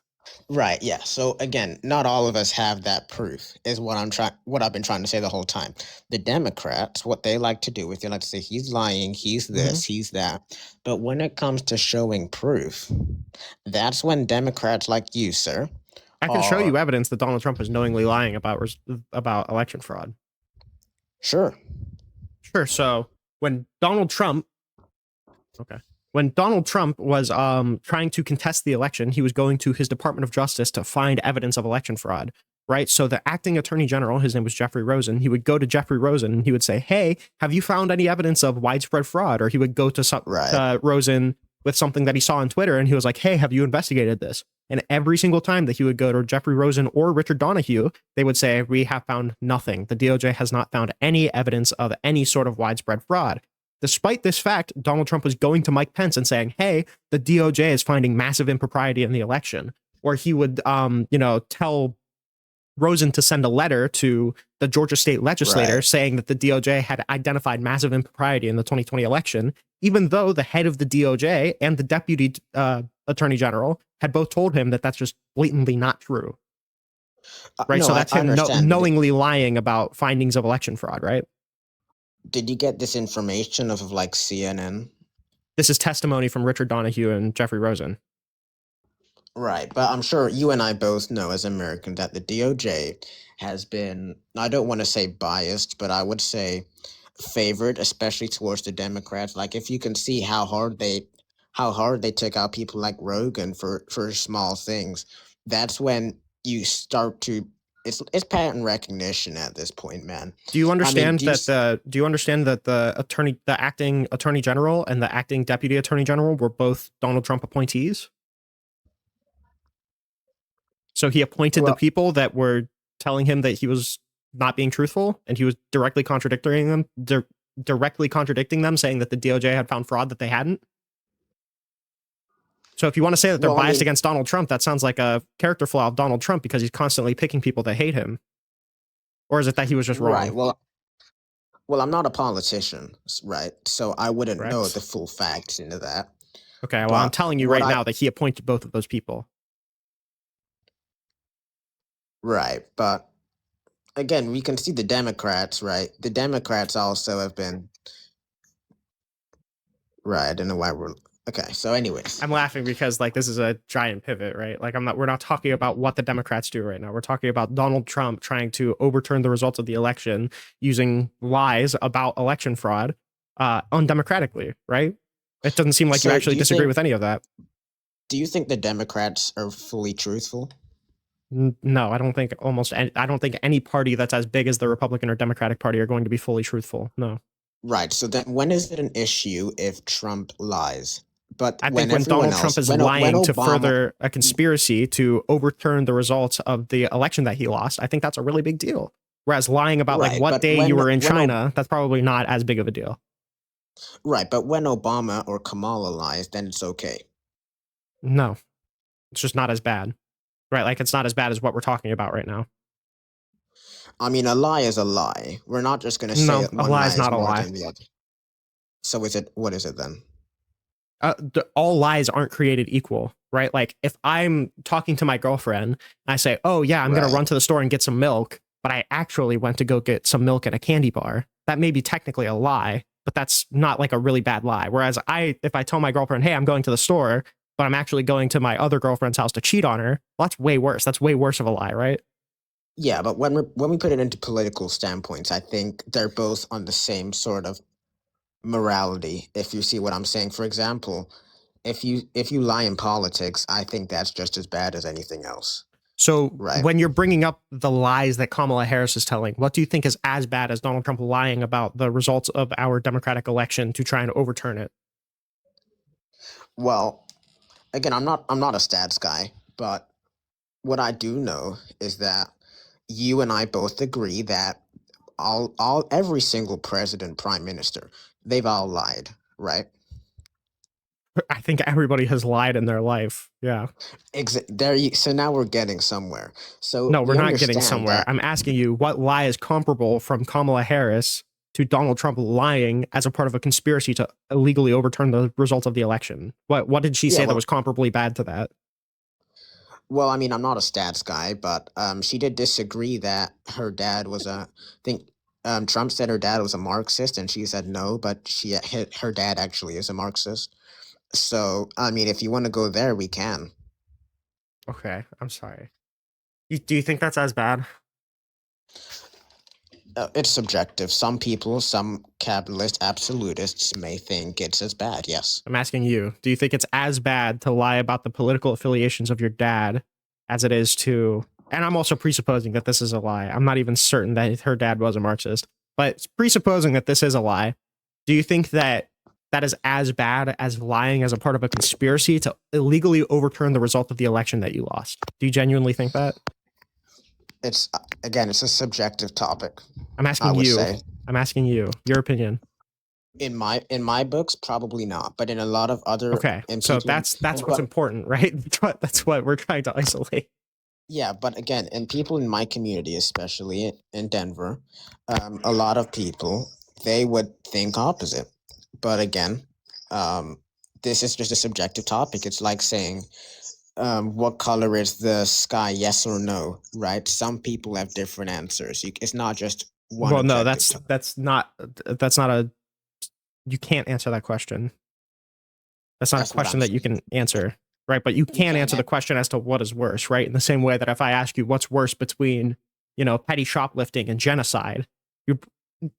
Right, yeah. So again, not all of us have that proof, is what I've been trying to say the whole time. The Democrats, what they like to do is they like to say he's lying, he's this, he's that. But when it comes to showing proof, that's when Democrats like you, sir, I can show you evidence that Donald Trump is knowingly lying about election fraud. Sure. So when Donald Trump was trying to contest the election, he was going to his Department of Justice to find evidence of election fraud, right? So the acting attorney general, his name was Jeffrey Rosen, he would go to Jeffrey Rosen and he would say, hey, have you found any evidence of widespread fraud? Or he would go to Rosen with something that he saw on Twitter and he was like, hey, have you investigated this? And every single time that he would go to Jeffrey Rosen or Richard Donahue, they would say, we have found nothing. The DOJ has not found any evidence of any sort of widespread fraud. Despite this fact, Donald Trump was going to Mike Pence and saying, hey, the DOJ is finding massive impropriety in the election. Or he would, tell Rosen to send a letter to the Georgia state legislator saying that the DOJ had identified massive impropriety in the 2020 election, even though the head of the DOJ and the deputy attorney general had both told him that that's just blatantly not true. Right. No, so that's him knowingly lying about findings of election fraud. Right. Did you get this information of like CNN? This is testimony from Richard Donahue and Jeffrey Rosen. Right, but I'm sure you and I both know as Americans that the DOJ has been, I don't want to say biased, but I would say favored, especially towards the Democrats. Like if you can see how hard they took out people like Rogan for small things, that's when you start to it's pattern recognition at this point, man. Do you understand that the acting attorney general and the acting deputy attorney general were both Donald Trump appointees? So he appointed the people that were telling him that he was not being truthful, and he was directly contradicting them, saying that the DOJ had found fraud that they hadn't. So if you want to say that they're biased against Donald Trump, that sounds like a character flaw of Donald Trump because he's constantly picking people that hate him. Or is it that he was just wrong? Right. Well, I'm not a politician, right? So I wouldn't know the full facts into that. Okay, well, I'm telling you right now that he appointed both of those people. Right, but again, we can see the Democrats, right? The Democrats also have been... Right, I don't know why we're... Okay, so anyways. I'm laughing because, this is a giant pivot, right? We're not talking about what the Democrats do right now. We're talking about Donald Trump trying to overturn the results of the election using lies about election fraud undemocratically, right? It doesn't seem like you actually disagree with any of that. Do you think the Democrats are fully truthful? No, I don't think I don't think any party that's as big as the Republican or Democratic Party are going to be fully truthful. No. Right. So then when is it an issue if Trump lies? But I when think when everyone Donald Trump else, is when lying to Obama, further a conspiracy to overturn the results of the election that he lost, I think that's a really big deal. Whereas lying about like right, what but day you were in when China, that's probably not as big of a deal. right, but when Obama or Kamala lies, then it's okay. No, it's just not as bad, right? Like it's not as bad as what we're talking about right now. I mean, a lie is a lie. We're not just going to No, say a one lie lie is is not a more lie. than the other. So is it? What is it then? All lies aren't created equal, right? Like if I'm talking to my girlfriend and I say, oh yeah, I'm going to run to the store and get some milk, but I actually went to go get some milk at a candy bar, that may be technically a lie, but that's not like a really bad lie. Whereas if I tell my girlfriend, hey, I'm going to the store, but I'm actually going to my other girlfriend's house to cheat on her, well, that's way worse. That's way worse of a lie, right? Yeah, but when we put it into political standpoints, I think they're both on the same sort of morality, if you see what I'm saying. For example, if you lie in politics, I think that's just as bad as anything else. So right. When you're bringing up the lies that Kamala Harris is telling, what do you think is as bad as Donald Trump lying about the results of our Democratic election to try and overturn it? Well, again, I'm not a stats guy, but what I do know is that you and I both agree that every single president, prime minister, they've all lied, right? I think everybody has lied in their life. Yeah. So now we're getting somewhere. So no, we're we not getting understand somewhere. that- I'm asking you what lie is comparable from Kamala Harris to Donald Trump lying as a part of a conspiracy to illegally overturn the results of the election. What did she say that was comparably bad to that? Well, I mean, I'm not a stats guy, but she did disagree that her dad was Trump said her dad was a Marxist, and she said no, but her dad actually is a Marxist. So, I mean, if you want to go there, we can. Okay, I'm sorry. Do you think that's as bad? It's subjective. Some people, some capitalist absolutists may think it's as bad, yes. I'm asking you, do you think it's as bad to lie about the political affiliations of your dad as it is to, and I'm also presupposing that this is a lie. I'm not even certain that her dad was a Marxist, but presupposing that this is a lie, do you think that that is as bad as lying as a part of a conspiracy to illegally overturn the result of the election that you lost? Do you genuinely think that? It's a subjective topic. I'm asking you. I'm asking you your opinion. In my books, probably not, but in a lot of other. Okay, so that's what's important, right? That's what we're trying to isolate. Yeah, but again, and people in my community, especially in Denver, a lot of people, they would think opposite. But again, this is just a subjective topic. It's like saying, what color is the sky? Yes or no, right? Some people have different answers. It's not just one. Well, no, that's not a. You can't answer that question. That's not a question that you can answer, right? But you can answer the question as to what is worse, right? In the same way that if I ask you what's worse between, petty shoplifting and genocide,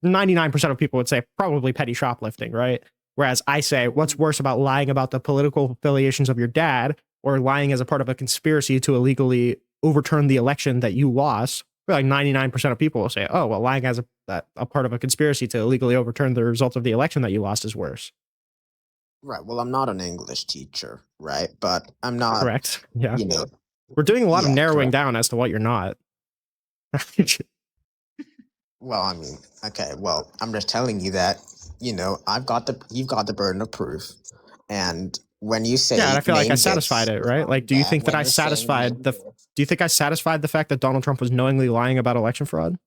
99% of people would say probably petty shoplifting, right? Whereas I say, what's worse about lying about the political affiliations of your dad or lying as a part of a conspiracy to illegally overturn the election that you lost? Like 99% of people will say, oh, well, lying as a part of a conspiracy to illegally overturn the results of the election that you lost is worse. Right. Well, I'm not an English teacher, right? But I'm not. Correct. Yeah. We're doing a lot of narrowing down as to what you're not. Well, I mean, okay. Well, I'm just telling you that, you've got the burden of proof. And when you say, yeah, I feel like I satisfied it, right? Like, do you think that I satisfied do you think I satisfied the fact that Donald Trump was knowingly lying about election fraud?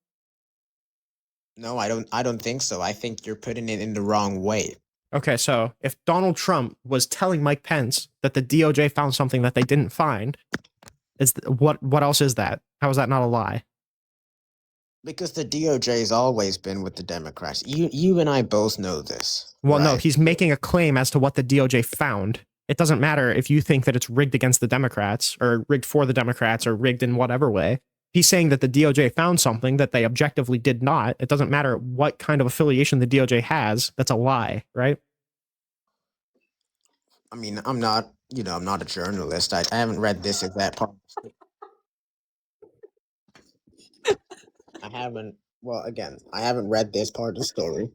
No, I don't think so. I think you're putting it in the wrong way. Okay, so if Donald Trump was telling Mike Pence that the DOJ found something that they didn't find, what else is that? How is that not a lie? Because the DOJ has always been with the Democrats. You and I both know this. Well, no, he's making a claim as to what the DOJ found. It doesn't matter if you think that it's rigged against the Democrats or rigged for the Democrats or rigged in whatever way. He's saying that the DOJ found something that they objectively did not. It doesn't matter what kind of affiliation the DOJ has. That's a lie, right? I mean, I'm not a journalist. I haven't read this exact part. I haven't. Well, again, I haven't read this part of the story.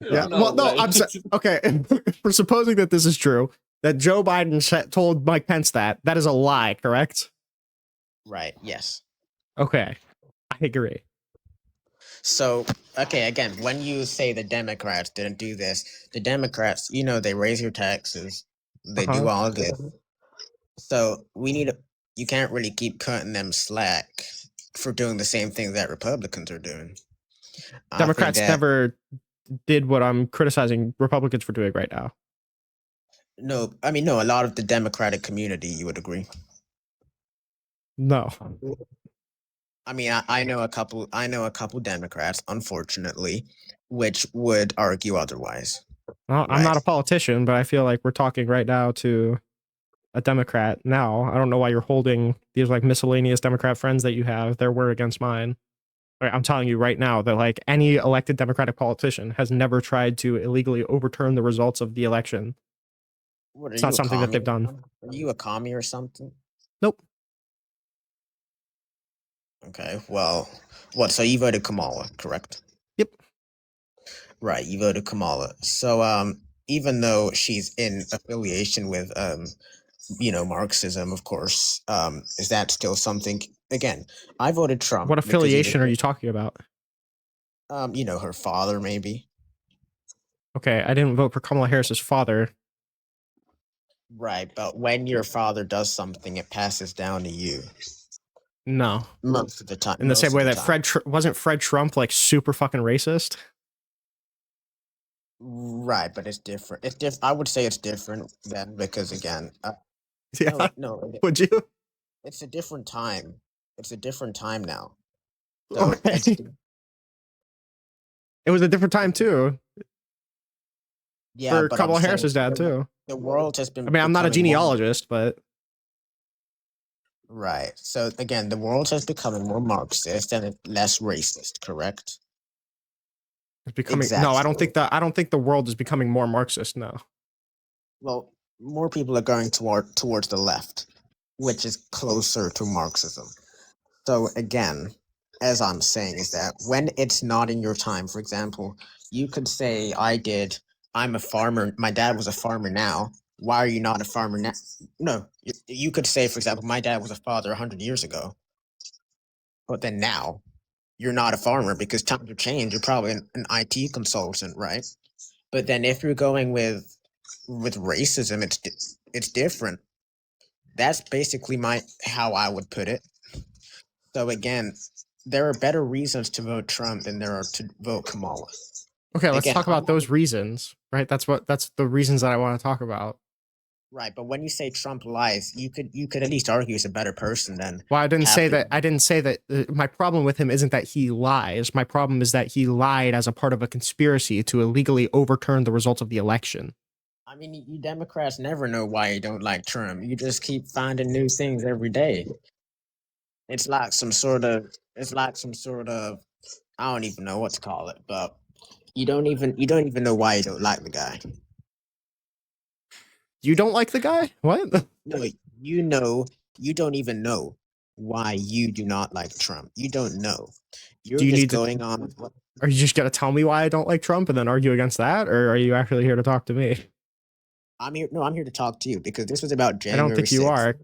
Yeah. No Well, no, way. okay. For supposing that this is true, that Joe Biden told Mike Pence that is a lie, correct? Right. Yes. Okay. I agree. So, okay, again, when you say the Democrats didn't do this, the Democrats, they raise your taxes, they do all of this. So you can't really keep cutting them slack for doing the same thing that Republicans are doing. Democrats never did what I'm criticizing Republicans for doing right now. No, I mean, no, a lot of the Democratic community, you would agree. No. I mean, I know a couple Democrats, unfortunately, which would argue otherwise. Well, I'm not a politician, but I feel like we're talking right now to a Democrat now. I don't know why you're holding these like miscellaneous Democrat friends that you have, their word against mine. I'm telling you right now that like any elected Democratic politician has never tried to illegally overturn the results of the election. What, it's not something that they've done. Are you a commie or something? Nope. Okay, well, so you voted Kamala, correct? Yep. Right, you voted Kamala. So, even though she's in affiliation with, Marxism, of course, is that still something? Again, I voted Trump. What affiliation are you talking about? Her father, maybe. Okay, I didn't vote for Kamala Harris's father. Right, but when your father does something, it passes down to you. No. Most of the time. In the same way that wasn't Fred Trump like super fucking racist? Right, but it's different. It's different. I would say it's different then because again, yeah. No. Would you? It's a different time. It's a different time now. So okay. It was a different time too. Yeah, for Kamala Harris's dad too. The world has been. I mean, I'm not a genealogist, but right. So again, the world has become more Marxist and less racist. Correct. It's becoming no. I don't think the world is becoming more Marxist. No. Well, more people are going towards the left, which is closer to Marxism. So again, as I'm saying, is that when it's not in your time, for example, you could say, I'm a farmer. My dad was a farmer now. Why are you not a farmer now? No, you could say, for example, my dad was a father 100 years ago. But then now, you're not a farmer because times have changed. You're probably an IT consultant, right? But then if you're going with racism, it's different. That's basically how I would put it. So again, there are better reasons to vote Trump than there are to vote Kamala. Okay, let's talk about those reasons, right? That's the reasons that I want to talk about. Right, but when you say Trump lies, you could at least argue he's a better person than. Well, I didn't say that. My problem with him isn't that he lies. My problem is that he lied as a part of a conspiracy to illegally overturn the results of the election. I mean, you Democrats never know why you don't like Trump. You just keep finding new things every day. It's like some sort of. I don't even know what to call it, but you don't even know why you don't like the guy. You don't like the guy? What? No, you don't even know why you do not like Trump. You don't know. You're just going on. Are you just gonna tell me why I don't like Trump and then argue against that, or are you actually here to talk to me? I'm here. No, I'm here to talk to you because this was about January. I don't think you 6th. are.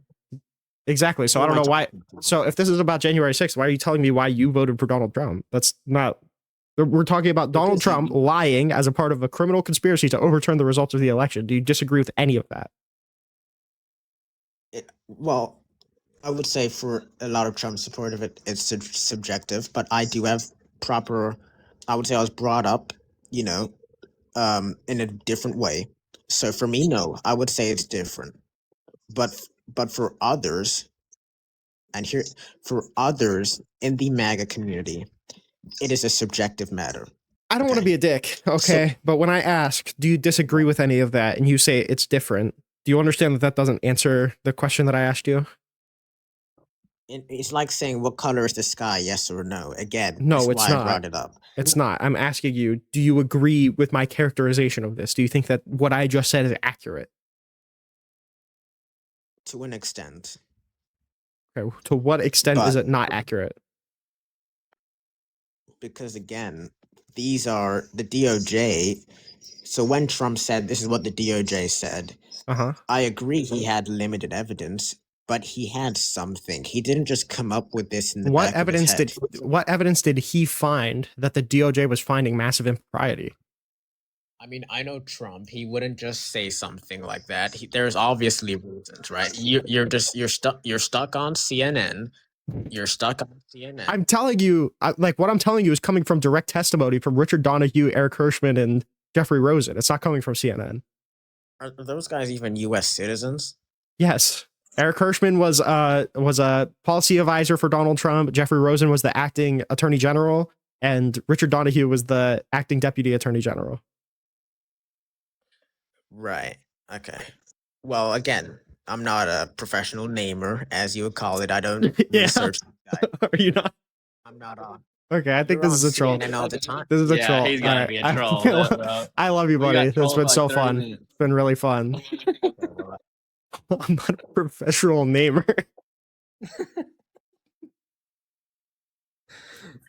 Exactly. So I don't know why. So if this is about January 6th, why are you telling me why you voted for Donald Trump? That's not. We're talking about Donald Trump lying as a part of a criminal conspiracy to overturn the results of the election. Do you disagree with any of that? Well, I would say for a lot of Trump support of it, it's subjective, but I do have proper. I would say I was brought up, in a different way. So for me, no, I would say it's different. But for others, for others in the MAGA community, it is a subjective matter. I don't want to be a dick, okay? But when I ask, do you disagree with any of that, and you say it's different, do you understand that doesn't answer the question that I asked you? It's like saying, what color is the sky, yes or no? Again, no, it's not. I brought it up. It's not. I'm asking you, do you agree with my characterization of this? Do you think that what I just said is accurate? To an extent. Okay, to what extent is it not accurate? because again, these are the DOJ. So when Trump said this is what the DOJ said, I agree he had limited evidence, but he had something. He didn't just come up with this in the What back of his evidence head. what evidence did he find that the DOJ was finding massive impropriety? I mean, I know Trump. He wouldn't just say something like that. There's obviously reasons, right? You're stuck on CNN. You're stuck on CNN. I'm telling you, like what I'm telling you is coming from direct testimony from Richard Donahue, Eric Hirschman, and Jeffrey Rosen. It's not coming from CNN. Are those guys even U.S. citizens? Yes. Eric Hirschman was a policy advisor for Donald Trump. Jeffrey Rosen was the acting attorney general, and Richard Donahue was the acting deputy attorney general. Right. Okay. Well, again, I'm not a professional namer, as you would call it. I don't research this guy. Are you not? I'm not on. Okay, I think this is a troll. CNN all the time. This is a Yeah, troll. he's gotta be a troll, bro. I love you, We got buddy. It's trolled been for so like 30 fun. minutes. It's been really fun. I'm not a professional namer.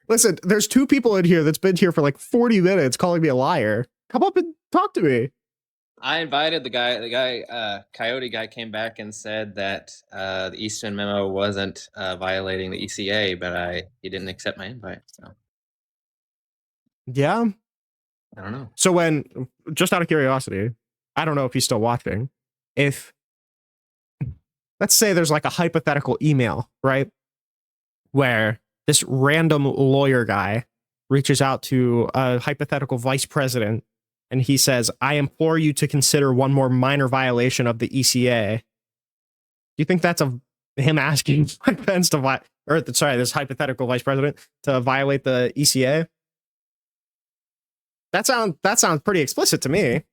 Listen, there's two people in here that's been here for like 40 minutes calling me a liar. Come up and talk to me. I invited the guy, Coyote guy came back and said that the Eastman memo wasn't violating the ECA, but he didn't accept my invite. So Yeah. I don't know. So when, just out of curiosity, I don't know if he's still watching. If, let's say there's like a hypothetical email, right? Where this random lawyer guy reaches out to a hypothetical vice president and he says, I implore you to consider one more minor violation of the ECA. Do you think that's him asking Mike Pence to this hypothetical vice president to violate the ECA? That sounds pretty explicit to me.